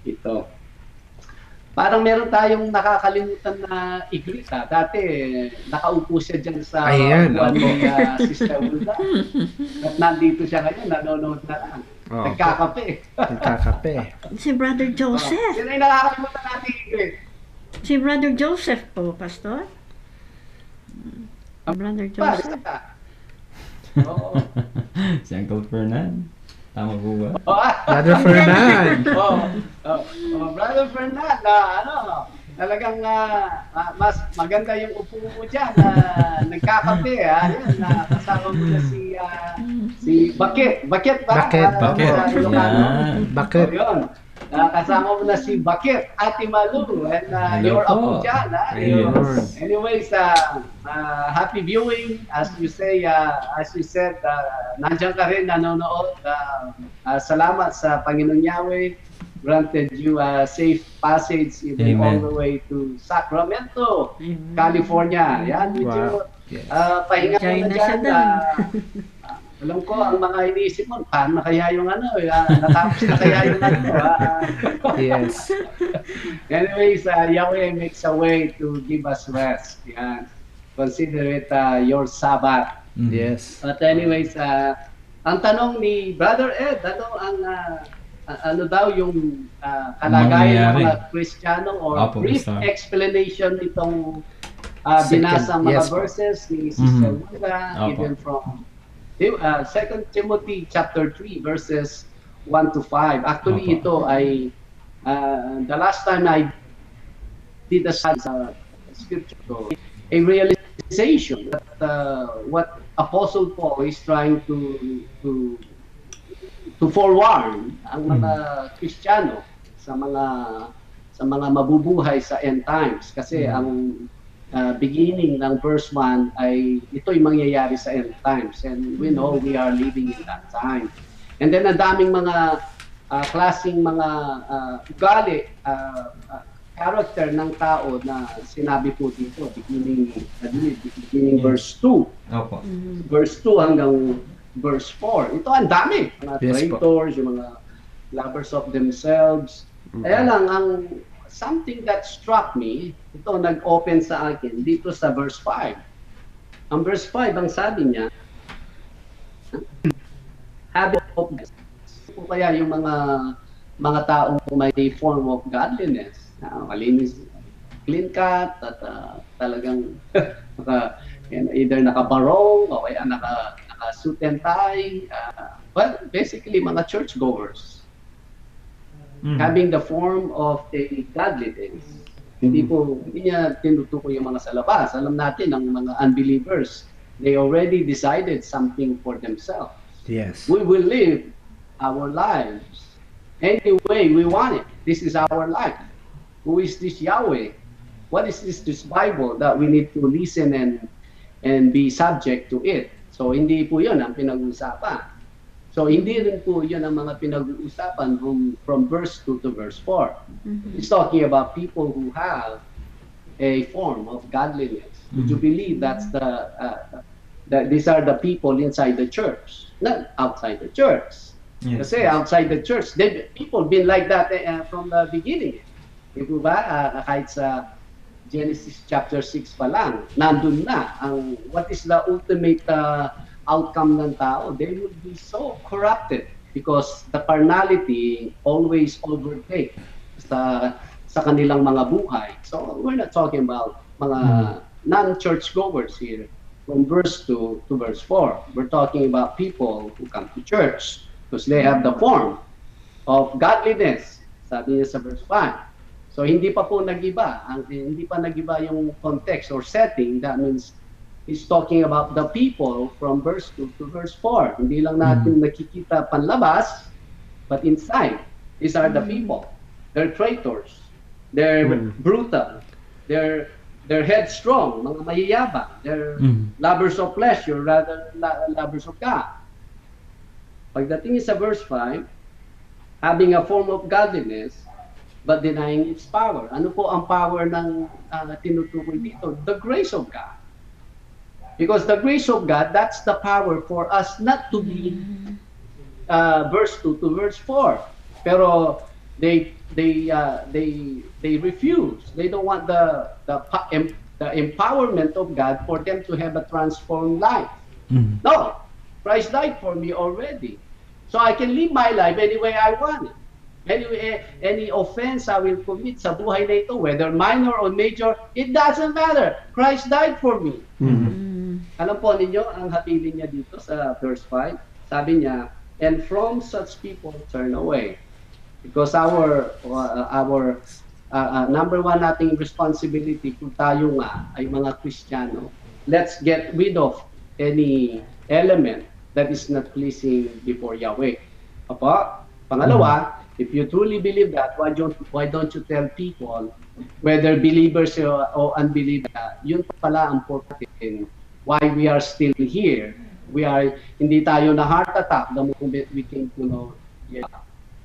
ito. Parang meron tayong nakakalimutan na i-greet. Dati, nakaupo siya dyan sa buwan ni Sister Wilda. At nandito siya ngayon, nanonood na lang. Nagkakape. Si Brother Joseph. Sino yung nakakalimutan natin i-greet? Si Brother Joseph po, Pastor. Brother Joseph. Oo. Si Uncle Fernan. Tama po ba? Brother Fernan. Brother Fernan, talagang mas maganda yung upo mo dyan. Nagkakape, yan, kasama mo na si Bakit. Bakit ba? Bakit. Yun. Kasama mo na si Bakit, Ate Malu, and your apo dyan. Anyways, happy viewing. As you said, nandiyan ka rin, nanonood. Salamat sa Panginoon Yahweh. Granted you a safe passage even all the way to Sacramento, California. Yan, medyo pahinga mo na dyan. Alam ko, ang mga iniisip mo, paano na kaya yung natapos na kaya yung Yes. Anyways, Yahweh makes a way to give us rest. Yan. Consider it your Sabbath. Yes. But anyways, ang tanong ni Brother Ed, ano daw yung kalagayan ng mga Kristiyano or brief explanation nitong binasa mga verses ni Sister Wilda, even from 2 Timothy chapter 3 verses 1 to 5. Actually, ito ay the last time I did a study sa scripture, a realization that what Apostle Paul is trying to forewarn ang mga Kristiyano sa mga mabubuhay sa end times, kasi ang beginning ng verse 1 ay ito'y mangyayari sa end times, and we know we are living in that time. And then ang daming mga klaseng mga ugali, character ng tao na sinabi po dito, beginning verse 2. Opo. Verse 2 hanggang verse 4. Ito ang dami. Mga traitors, yung mga lovers of themselves. Kaya lang, ang something that struck me, ito nag-open sa akin dito sa verse 5. Ang verse 5, ang sabi niya, habit of godliness. Kaya yung mga taong may form of godliness, malinis, clean cut, at talagang either nakabarong o kaya naka-suit and tie, well, basically mga churchgoers. Having the form of a godliness. Hindi niya tinutukoy yung mga sa labas. Alam natin, ang mga unbelievers, they already decided something for themselves. Yes. We will live our lives any way we want it. This is our life. Who is this Yahweh? What is this Bible that we need to listen and be subject to it? So hindi po 'yon ang pinag-uusapan. So hindi rin po 'yon ang mga pinag-uusapan from verse 2 to verse 4. It's talking about people who have a form of godliness. Would you believe that's that these are the people inside the church, not outside the church? Yes. Kasi outside the church, people been like that from the beginning. Di po ba? Kahit sa Genesis chapter 6 pa lang, nandun na ang what is the ultimate outcome ng tao. They would be so corrupted because the carnality always overtake sa kanilang mga buhay. So we're not talking about mga non-church goers here from verse 2 to verse 4. We're talking about people who come to church because they have the form of godliness. Sabi niya sa verse 5. So hindi pa po nag-iba, hindi pa nag-iba yung context or setting. That means he's talking about the people from verse 2 to verse 4. Hindi lang natin nakikita panlabas, but inside, these are the people. They're traitors. They're brutal. They're headstrong, mga mayayabang. They're lovers of pleasure rather than lovers of God. Pagdating sa verse 5, having a form of godliness, but denying its power. Ano po ang power ng tinutukoy dito? The grace of God. Because the grace of God, that's the power for us not to be verse 2 to verse 4. Pero they refuse. They don't want the empowerment of God for them to have a transformed life. No, Christ died for me already. So I can live my life any way I want it. Anyway, any offense I will commit sa buhay na ito, whether minor or major, it doesn't matter. Christ died for me. Alam po ninyo, ang habilin niya dito sa verse 5, sabi niya, and from such people turn away. Because our number one nating responsibility kung tayo nga ay mga Kristiyano, let's get rid of any element that is not pleasing before Yahweh. Opo? Pangalawa, if you truly believe that, why don't you tell people, whether believers or unbelievers, yun pala ang purpose why we are still here. Hindi tayo na heart attack the moment we came to know.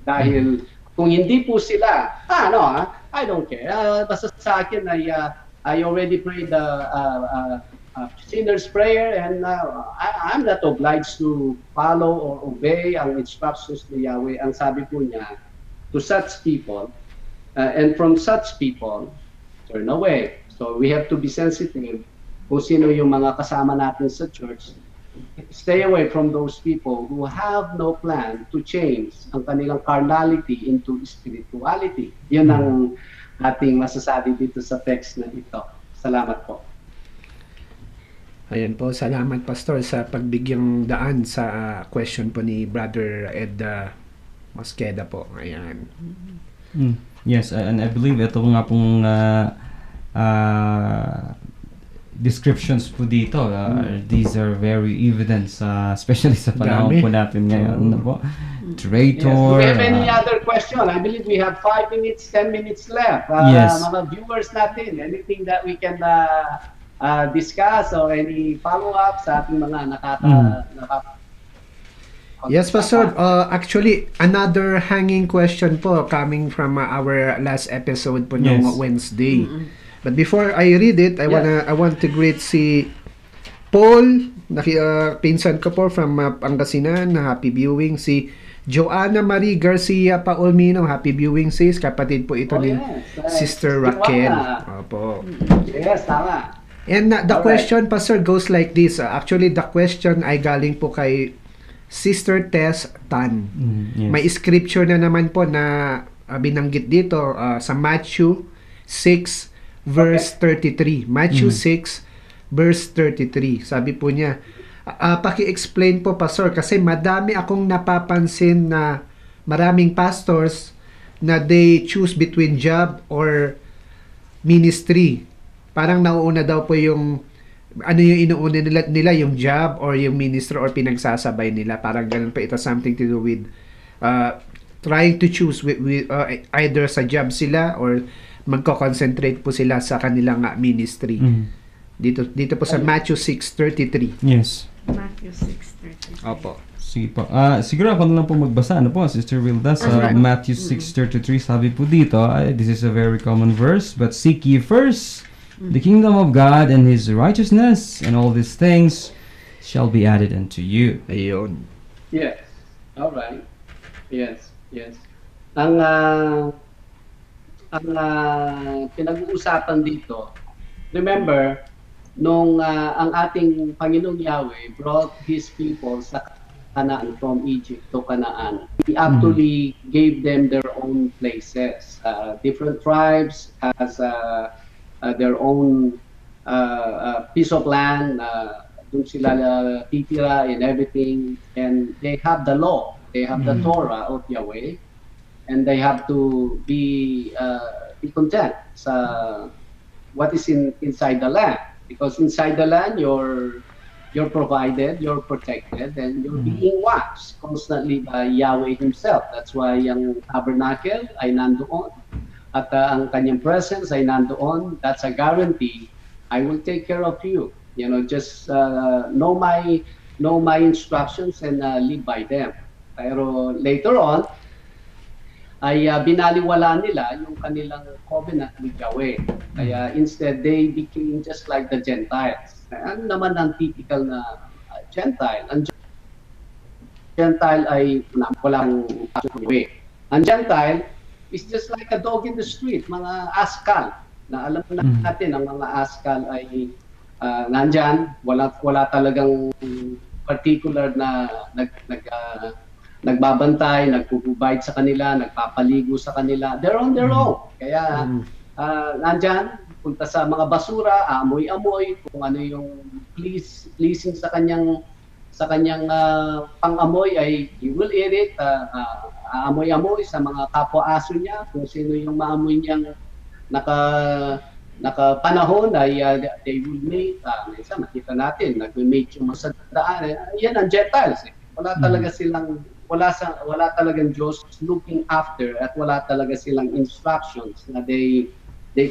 Dahil kung hindi po sila, I don't care. Basta sa akin I already prayed the sinner's prayer and I'm not obliged to follow or obey ang instructions ni Yahweh. Ang sabi po niya, to such people, and from such people, turn away. So we have to be sensitive kung sino yung mga kasama natin sa church. Stay away from those people who have no plan to change ang kanilang carnality into spirituality. Yun ang ating masasabi dito sa text na ito. Salamat po. Ayan po, salamat Pastor sa pagbigyang daan sa question po ni Brother Ed Mosqueda po. Ayan. Yes, and I believe ito nga pong descriptions po dito. These are very evident, especially sa panahon Dami. po natin ngayon. Ano po? Yes. Traitor. Do we have any other question? I believe we have 5 minutes, 10 minutes left. Yes. Mga viewers natin, anything that we can discuss or any follow-up sa ating mga Yes, Pastor. Actually, another hanging question po coming from our last episode po Yes. nung Wednesday. But before I read it, I want to greet si Paul, pinsan ko po from Pangasinan, na happy viewing. Si Joanna Marie Garcia Paulmino, happy viewing sis. Kapatid po ito ni Sister Raquel. Opo. Yes, tama. And the Alright. question, Pastor, goes like this. Actually, the question ay galing po kay Sister Tess Tan. Yes. May scripture na naman po na binanggit dito sa Matthew 6 verse 33. Matthew 6 verse 33. Sabi po niya, paki-explain po, Pastor, kasi madami akong napapansin na maraming pastors na they choose between job or ministry. Parang nauuna daw po yung ano yung inuuna nila yung job or yung ministry or pinagsasabay nila. Parang ganun po. It has something to do with trying to choose with either sa job sila or magko-concentrate po sila sa kanilang ministry. Dito po sa Matthew 6:33. Yes. Matthew 6:30. Opo. Sige po. Siguro ako na lang po magbasa. Ano po, Sister Wilda, sa Alright. Matthew 6:33, sabi po dito, this is a very common verse, but seek ye first the kingdom of God and His righteousness, and all these things shall be added unto you. Ayun. Yes. All right. Yes. Yes. Ang pinag-uusapan dito, remember, nung ang ating Panginoong Yahweh brought His people sa Canaan from Egypt to Canaan, He actually gave them their own places. Different tribes has their own piece of land. Doon sila titira and everything, and they have the law. They have the Torah of Yahweh, and they have to be content sa what is inside the land, because inside the land you're provided, you're protected, and you're being watched constantly by Yahweh Himself. That's why yung tabernacle ay nandoon at ang kanyang presence ay nandoon. That's a guarantee. I will take care of you. You know, just know my instructions and live by them. Pero later on, ay binaliwala nila yung kanilang covenant with Yahweh. Kaya instead, they became just like the Gentiles. Ano naman ang typical na Gentile? Ang Gentile ay walang Yahweh. Ang Gentile is just like a dog in the street, mga askal. Na alam natin, ang mga askal ay nandyan, wala talagang particular na nagbabantay, nagpo-provide sa kanila, nagpapaligo sa kanila. They're on their own. Kaya nandyan, punta sa mga basura, amoy-amoy, kung ano yung pleasing sa kanyang pang-amoy ay he will eat it. Aamoy-amoy sa mga kapwa-aso niya, kung sino yung maamoy niyang nakapanahon ay they will mate. Minsan makita natin, nag-mate yung mga sa daan. Yan ang Gentiles. Wala talaga silang wala talagang Diyos looking after, at wala talaga silang instructions na they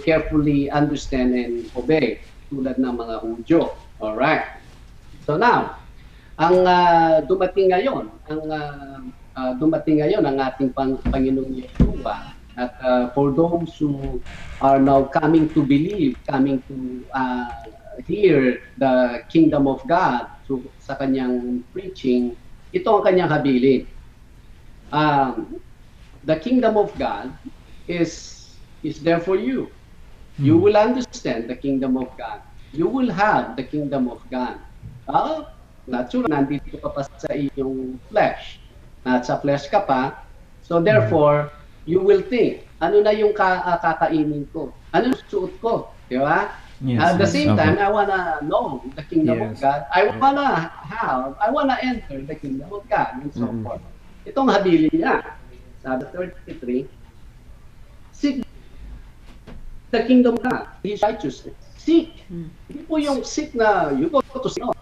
carefully understand and obey tulad ng mga Hudyo. All right. So now, ang dumating ngayon ang ating Panginoong Yeshua, at for those who are now coming to believe, coming to hear the kingdom of God sa kanyang preaching, ito ang kanyang habilin. The kingdom of God is there for you. You will understand the kingdom of God. You will have the kingdom of God. Natural, nandito ka pa sa iyong flesh. Nasa flesh ka pa. So therefore, you will think, ano na yung kakainin ko? Ano yung suot ko? Di ba? Yes, At the yes. same Okay. time, I wanna know the kingdom of Yes. God. I wanna enter the kingdom of God, and so Mm-mm. forth. Itong habilin niya, sabi 33, seek the kingdom of God, His righteousness. Seek. Hindi po yung seek na you go to no.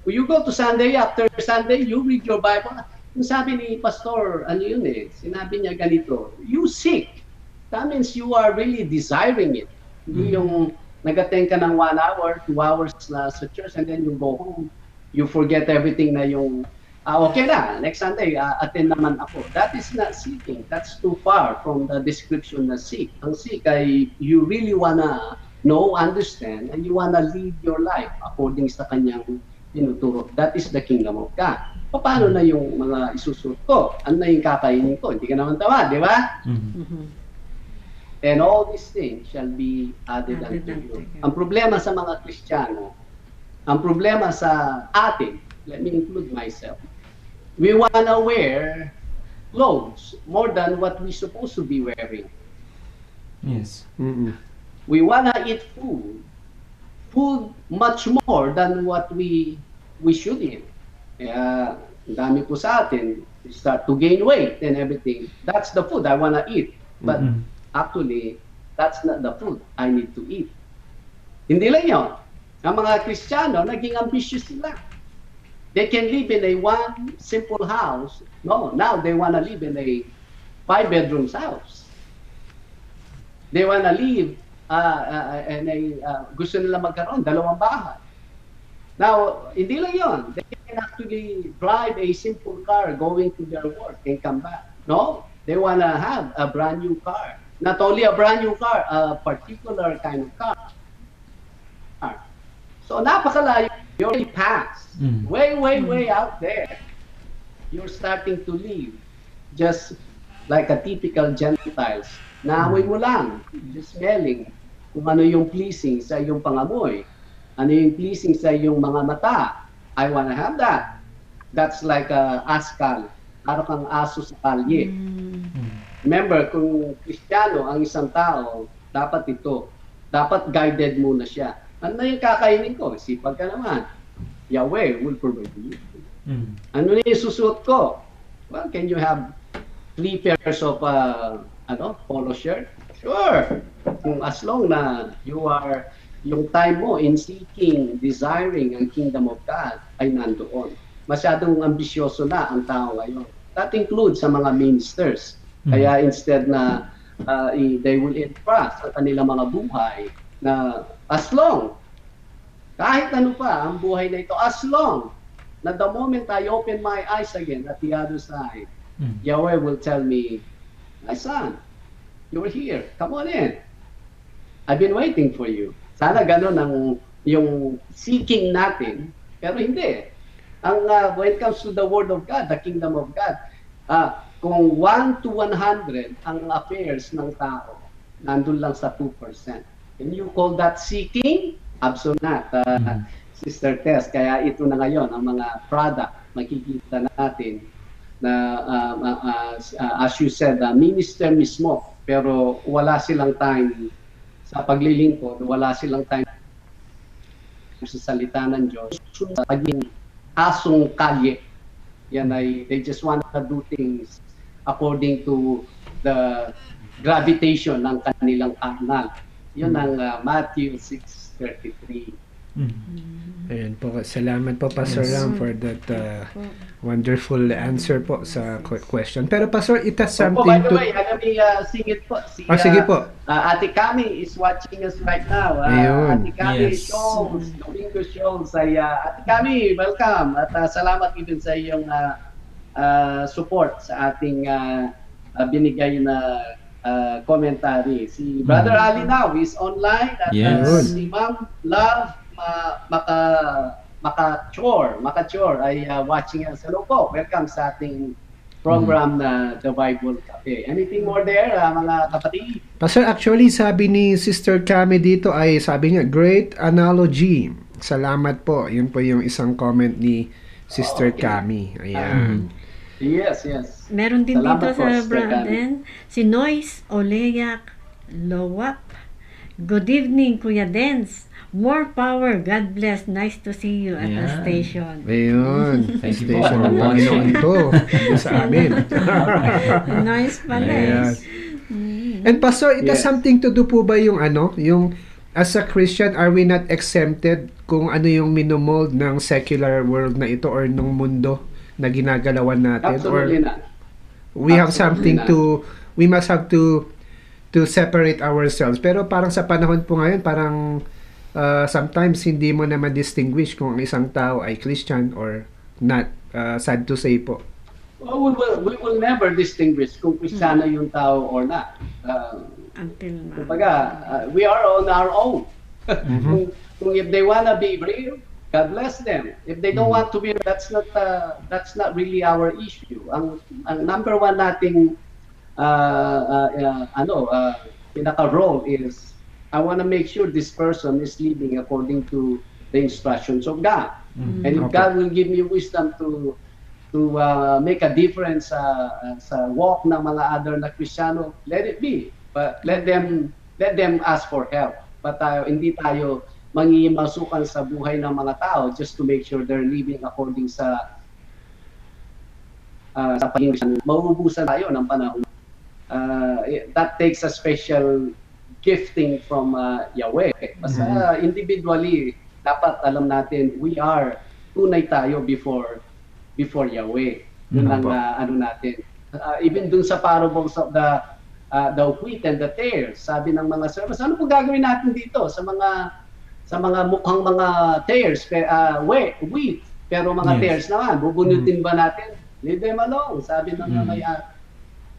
You go to Sunday, after Sunday, you read your Bible. Yung sabi ni Pastor, ano yun sinabi niya ganito, you seek. That means you are really desiring it. Hindi yung nag-attend ka ng 1 hour, 2 hours na sa church, and then you go home. You forget everything na yung, okay na, next Sunday, attend naman ako. That is not seeking. That's too far from the description na seek. Ang seek ay you really wanna know, understand, and you wanna live your life according sa kanyang tinuturo. That is the kingdom of God. Paano na yung mga isusuot ko? Ano na yung kakainin ko? Hindi ka naman tama, di ba? And all these things shall be added unto you. Ang problema sa mga Kristiyano, ang problema sa atin, let me include myself, we wanna wear clothes more than what we supposed to be wearing. Yes. Mm-mm. We wanna eat food much more than what we should eat. Kaya, ang dami po sa atin, we start to gain weight and everything. That's the food I wanna eat. But actually, that's not the food I need to eat. Hindi lang yun. Ang mga Kristiyano, naging ambitious sila. They can live in a one simple house. No, now they wanna live in a 5 bedrooms house. They wanna live in a, gusto nila magkaroon, 2 bahay. Now, hindi lang yun. They can actually drive a simple car going to their work and come back. No, they wanna have a brand new car. Not only a brand new car, a particular kind of car. So, napakalayo. You already passed. Way out there. You're starting to live just like a typical Gentiles. Naamoy mo lang, just smelling kung ano yung pleasing sa iyong pangamoy. Ano yung pleasing sa iyong mga mata. I wanna have that. That's like a askal. Parang kang aso sa kalye. Remember, kung Kristiyano ang isang tao, dapat ito. Dapat guided muna siya. Ano yung kakainin ko? Sipag ka naman. Yahweh will provide you. Ano na yung susuot ko? Well, can you have 3 pairs of polo shirt? Sure. Kung as long na you are, yung time mo in seeking, desiring ang kingdom of God ay nandoon. Masyadong ambisyoso na ang tao ngayon. That includes sa mga ministers. Kaya instead na they will entrust sa kanilang mga buhay na as long, kahit ano pa ang buhay na ito, as long na the moment I open my eyes again at the other side, Yahweh will tell me, my son, you're here. Come on in. I've been waiting for you. Sana ganun ang yung seeking natin, pero hindi. Ang when it comes to the Word of God, the Kingdom of God, kung 1 to 100 ang affairs ng tao, nandun lang sa 2%. Can you call that seeking? Absolutely not, Sister Tess. Kaya ito na ngayon, ang mga product, makikita natin na, as you said, minister mismo, pero wala silang time sa paglilingkod, wala silang time sa salita ng Diyos. Paging asong kalye, yan ay, they just want to do things according to the gravitation ng kanilang carnal. Yun ang Matthew 6:33. Ayan po. Salamat po, Pastor Ram, for that wonderful answer po sa question. Pero, Pastor, it has something by the to... way, sing it po. sige po. Ate Kami is watching us right now. Ayun. Ate Kami Yes. shows, Domingo shows. Ate Kami, welcome. At salamat din sa iyong support sa ating binigay na commentary. Si Brother Ali now is online at Yes. si Ma'am Love Makachor ay watching us. Hello po. Welcome sa ating program na The Bible Kape. Anything more there, mga kapatid? Pastor, actually, sabi ni Sister Kami dito ay, sabi niya, great analogy. Salamat po. Yun po yung isang comment ni Sister Kami. Ayan. Yes. Meron din Salamat dito po, sa Sister Kami. Branden, si Noyce Oleyak Lowap. Good evening, Kuya Dens. More power. God bless. Nice to see you at the Yeah. station. Ayun. Thank you po Station for ng watching. Panginoon to. Hindi sa amin. Nice pala Yes. eh. And Pastor, it has Yes. something to do po ba yung yung as a Christian, are we not exempted kung ano yung minomold ng secular world na ito or nung mundo na ginagalawan natin? Absolutely Or not. we have Absolutely something not. we must have to separate ourselves. Pero parang sa panahon po ngayon, parang sometimes hindi mo na ma-distinguish kung ang isang tao ay Christian or not. Sad to say po. Well, we will never distinguish kung Kristiyano yung tao or not. Until now. Kumbaga, we are on our own. kung if they wanna be real, God bless them. If they don't want to be, that's not really our issue. Ang number one nating pinaka role is I want to make sure this person is living according to the instructions of God. And if God will give me wisdom to make a difference sa walk ng mga other na Kristiyano, let it be. But let them ask for help. But hindi tayo mangingimasukan sa buhay ng mga tao just to make sure they're living according sa Panginoon. Mauubusan tayo ng panahon. That takes a special gifting from Yahweh. Basta individually, dapat alam natin, we are tunay tayo before Yahweh. Yun ang ano natin. Even dun sa parables of the wheat and the tares, sabi ng mga servants, ano po gagawin natin dito sa mga mukhang mga tares, wheat, pero mga tares naman, bubunutin ba natin? Leave them alone, sabi ng may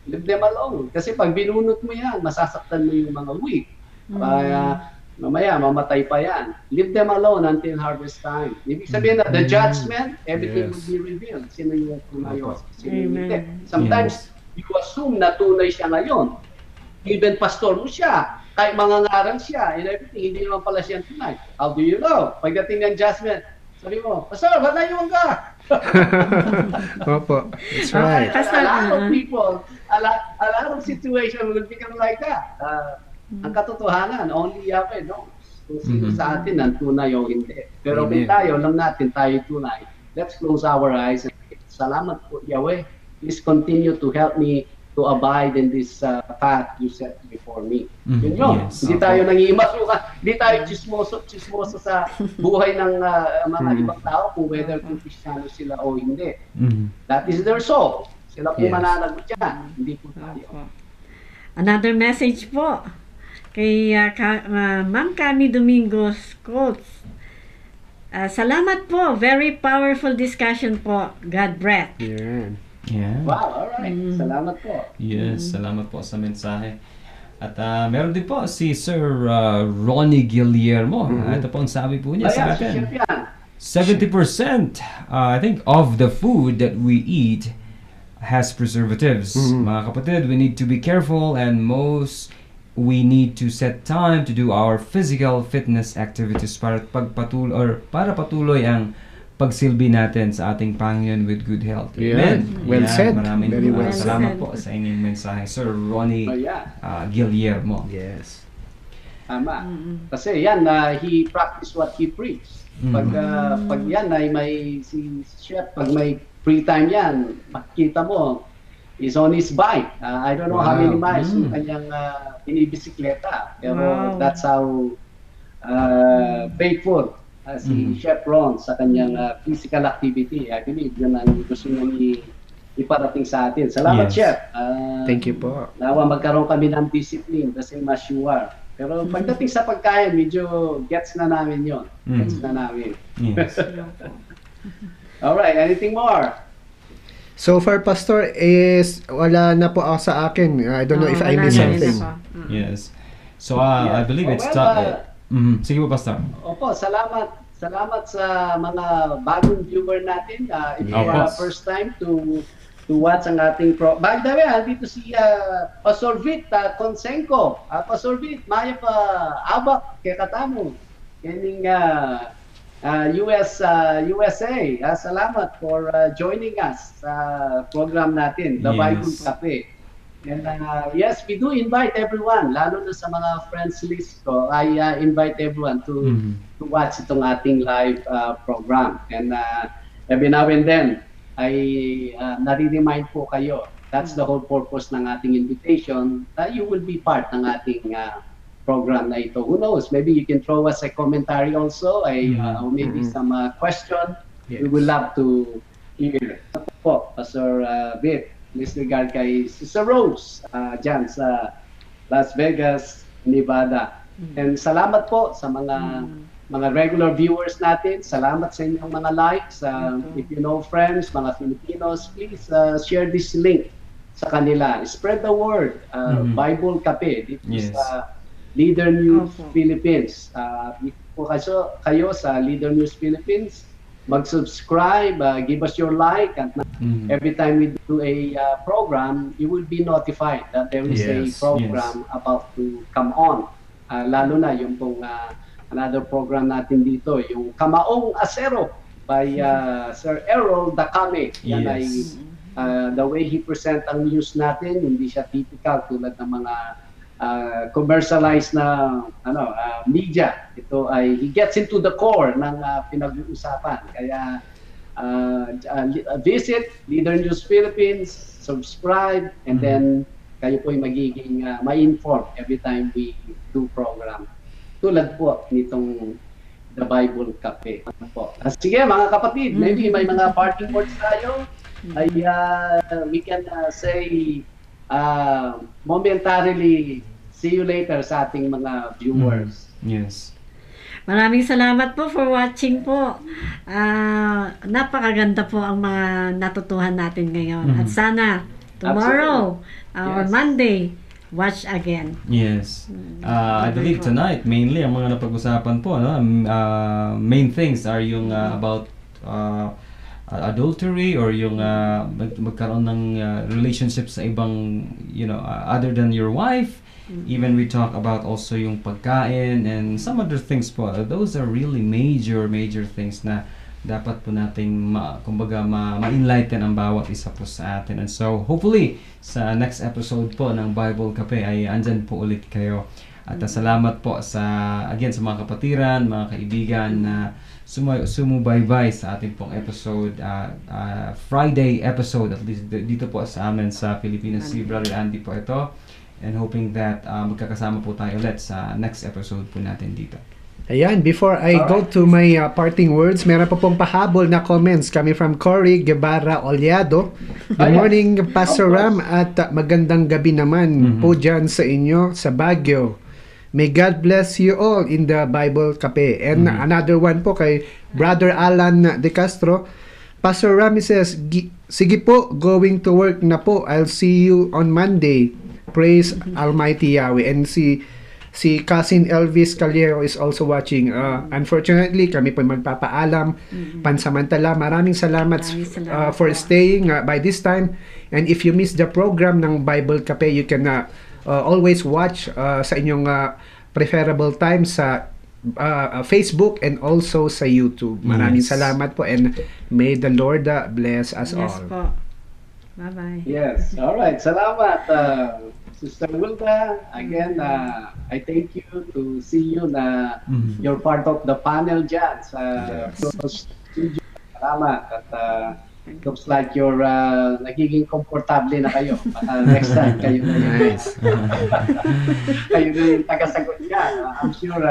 leave them alone. Kasi pag binunot mo yan, masasaktan mo yung mga wheat. Mamaya, mamatay pa yan. Leave them alone until harvest time. Ibig sabihin na the judgment, everything will be revealed. Sino yung tunay o sino yung hindi. Sometimes, you assume na tunay siya ngayon. Even pastor mo siya, kahit mangangaral siya, and everything, hindi naman pala siya tunay. How do you know? Pagdating ng judgment, sabi mo, Pastor, ba't naiwan ka? Opo. That's right. A lot of people, a lot of situations will become like that. Ang katotohanan, only Yahweh knows kung sino sa atin ang tunay o hindi. Pero kung tayo, alam natin tayo tunay. Let's close our eyes. Salamat po, Yahweh. Please continue to help me to abide in this path you set before me. Yun yun. Yes. Hindi tayo nangimasukan, hindi tayo chismoso sa buhay ng mga ibang tao kung whether kung Kristiyano sila o hindi. That is their soul. Sila po mananagot yan. Hindi po tayo. Another message po kay Ma'am Cami Domingos Quotes. Salamat po. Very powerful discussion po. God bless. Yan. Yeah. Wow, alright. Salamat po. Yes, salamat po sa mensahe. At meron din po si Sir Ronnie Guillermo. Ito po ang sabi po niya sa atin. 70% I think of the food that we eat has preservatives. Mga kapatid, we need to be careful and we need to set time to do our physical fitness activities para patuloy ang pagsilbi natin sa ating Panginoon with good health. Amen. Well said. Maraming Very well salamat said. po sa inyong mensahe, Sir Ronnie Guillermo. Yes. Tama. Kasi yan, he practiced what he preached. Pag yan ay may si Chef, pag may free time yan, makikita mo, is on his bike. I don't know how many miles yung kanyang binibisikleta. Pero that's how faithful si Chef Ron sa kanyang physical activity. I believe yun ang gusto niya iparating sa atin. Salamat, Chef. Thank you po. Nawa magkaroon kami ng discipline the same as you are. Pero pagdating sa pagkain, medyo gets na namin yon. Gets na namin. Yes. Alright, anything more? So far, Pastor, is wala na po ako sa akin. I don't know if I missed something. Yes. So I believe it's sige po, Pastor. Opo, salamat sa mga bagong viewer natin. If you are first time to watch ang ating by the way, dito si Pastor Vit Consenco. Pastor Vit, maya pa abak kay katamo. Kaning USA. Salamat for joining us sa program natin, The Bible Kape. And yes, we do invite everyone, lalo na sa mga friends list ko. I invite everyone to watch itong ating live program. And every now and then, I nare-remind po kayo. That's the whole purpose ng ating invitation. You will be part ng ating program na ito. Who knows? Maybe you can throw us a commentary also, or maybe some question. Yes. We would love to hear. Po, Pastor Vic, with regard kay Sister Rose, dyan sa Las Vegas, Nevada. And salamat po sa mga regular viewers natin. Salamat sa inyong mga likes. If you know friends, mga Filipinos, please share this link sa kanila. Spread the word. Bible Kape. Dito sa Leader News Philippines. If po kayo sa Leader News Philippines, mag-subscribe, give us your like, and every time we do a program, you will be notified that there is a program about to come on. Lalo na yung pong another program natin dito, yung Kamaong Asero by Sir Errol Kape. Yan ay the way he present ang news natin, hindi siya typical tulad ng mga commercialized na media. Ito ay he gets into the core ng pinag-uusapan. Kaya visit Leader News Philippines, subscribe, and then kayo po ay magiging ma-inform every time we do program. Tulad po nitong The Bible Cafe. Sige mga kapatid, maybe may mga parting words tayo. We can say momentarily see you later sa ating mga viewers. Yes. Maraming salamat po for watching po. Napakaganda po ang mga natutuhan natin ngayon. At sana tomorrow or Monday, watch again. Yes. I believe tonight, mainly, ang mga napag-usapan po, main things are yung about adultery or yung magkaroon ng relationship sa ibang, other than your wife. Even we talk about also yung pagkain and some other things po. Those are really major things na dapat po nating ma-enlighten ang bawat isa po sa atin. And so hopefully sa next episode po ng Bible Cafe ay andyan po ulit kayo. At salamat po sa mga kapatiran, mga kaibigan na sumubaybay sa ating pong episode, Friday episode, at least dito po sa amin sa Pilipinas. Si Brother Andy po ito. And hoping that magkakasama po tayo ulit sa next episode po natin dito. Ayan, before I go to my parting words, meron pa pong pahabol na comments coming from Cory Guevara Oliado. Good morning, Pastor Ram, at magandang gabi naman po dyan sa inyo sa Baguio. May God bless you all in the Bible Cafe. And another one po kay Brother Alan De Castro. Pastor Ram says, sige po, going to work na po. I'll see you on Monday. Praise Almighty Yahweh. And si Cousin Elvis Calero is also watching. Unfortunately, kami po magpapaalam pansamantala. Maraming salamat for staying by this time. And if you miss the program ng Bible Cafe, you can always watch sa inyong preferable time sa Facebook and also sa YouTube. Maraming salamat po, and may the Lord bless us all. Yes po. Bye-bye. Yes. All right. Salamat, Sister Wilda. Again, I thank you to see you na you're part of the panel dyan sa studio. Salamat. At looks like you're nagiging komportable na kayo. Next time kayo na yun. Nice. Kayo na yung tagasagot niya. I'm sure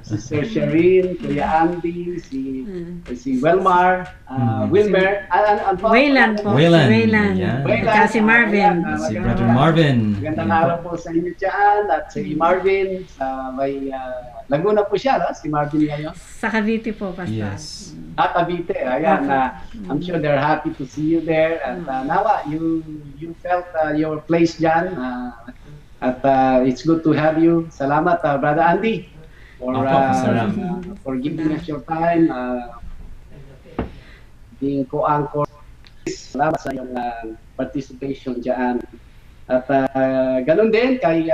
Sister Shereen, Kuya Andy, si Wilmer, Wayland po. Wayland. At si Marvin. Si Brother Marvin. Magandang araw po sa inyo dyan. At si Marvin, sa may Laguna po siya, no? Si Marvin ngayon. Sa Cavite po, Pastor. Yes. Cavite. Ayan, I'm sure they're happy to see you there. And nawa, you felt your place dyan. At it's good to have you. Salamat, Brother Andy, for giving us your time. Being co-anchor. Salamat sa iyong participation dyan. At ganun din kay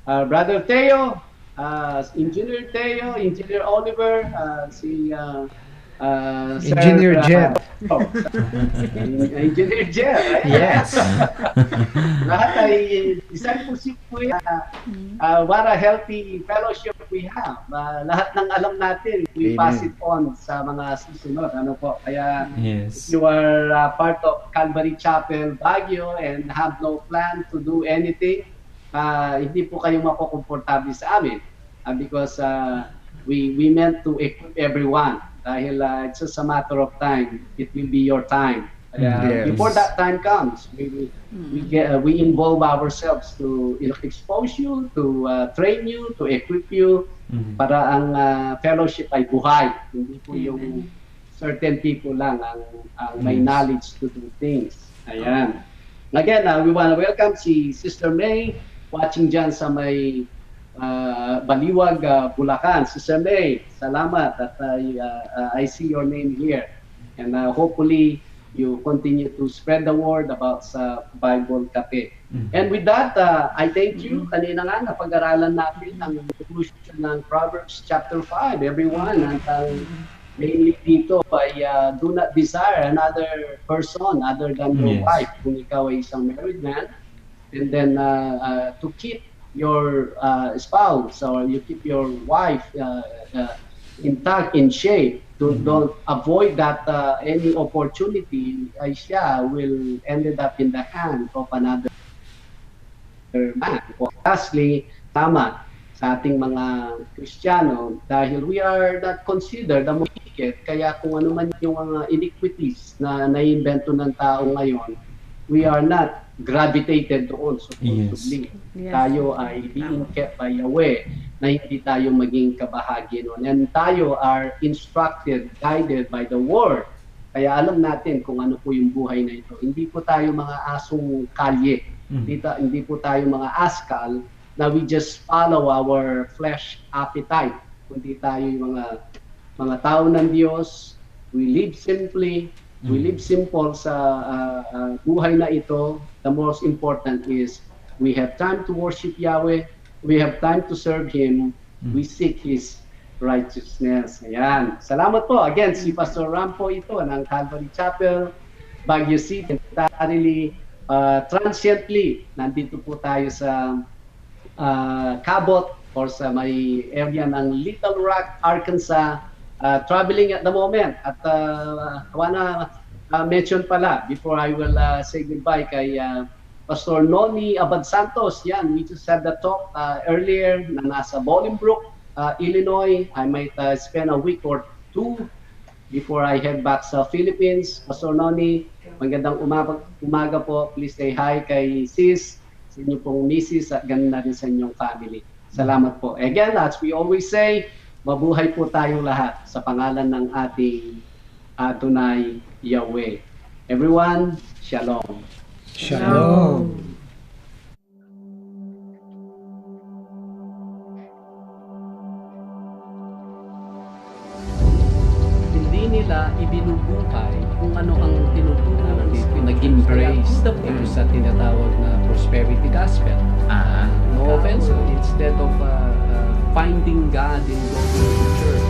Brother Teo, Engineer Teo, Engineer Oliver, si Engineer Jet. Oh, Engineer Jet. Yes. Lahat ay discipleship po yan. What a healthy fellowship we have. Lahat ng alam natin, we Amen. pass it on sa mga susunod. Ano po? Kaya Yes. if you are part of Calvary Chapel Baguio and have no plan to do anything, hindi po kayo makukomportable sa amin. Because we meant to equip everyone. Dahil it's just a matter of time. It will be your time. Yes. Before that time comes, we involve ourselves to expose you, to train you, to equip you, para ang fellowship ay buhay. Hindi po yung certain people lang ang may knowledge to do things. Ayan. Again, we want to welcome si Sister May, watching dyan sa may Baliwag, Bulacan. Sister May, salamat at I see your name here. And hopefully, you continue to spread the word about sa Bible Kape. And with that, I thank you. Kanina nga, napag-aralan natin ang conclusion ng Proverbs chapter 5. Everyone, ang mainly dito ay do not desire another person other than your wife. Kung ikaw ay isang married man, and then to keep your spouse or you keep your wife intact, in shape. Don't avoid that any opportunity ay siya will ended up in the hand of another man. Lastly, tama sa ating mga Kristiyano dahil we are not considered the wicked, kaya kung ano man yung mga iniquities na naiimbento ng tao ngayon, we are not gravitated doon supposedly. Yes. Tayo ay being kept by Yahweh na hindi tayo maging kabahagi noon. And tayo are instructed, guided by the Word. Kaya alam natin kung ano po yung buhay na ito. Hindi po tayo mga asong kalye. Hindi po tayo mga askal na we just follow our flesh appetite. Kundi tayo yung mga tao ng Diyos. We live simply. We live simple sa buhay na ito. The most important is we have time to worship Yahweh. We have time to serve Him. We seek His righteousness. Ayan. Salamat po. Again, si Pastor Ram po ito ng Calvary Chapel, Baguio City. Entirely, transiently, nandito po tayo sa Cabot or sa may area ng Little Rock, Arkansas. Traveling at the moment. At wanna mention pala before I will say goodbye kay Pastor Noni Abad Santos. Yan, we just had the talk earlier na nasa Bolingbrook, Illinois. I might spend a week or two before I head back sa Philippines. Pastor Noni, magandang umaga po. Please say hi kay sis, sa inyo pong misis at ganun na rin sa inyong family. Salamat po. Again, as we always say, mabuhay po tayong lahat sa pangalan ng ating Adonai Yahweh. Everyone, Shalom. Shalom. Hindi nila ibinubuhay kung ano ang tinutunan dito, nag-embrace ito sa tinatawag na prosperity gospel. No offense, instead of finding God in going to church,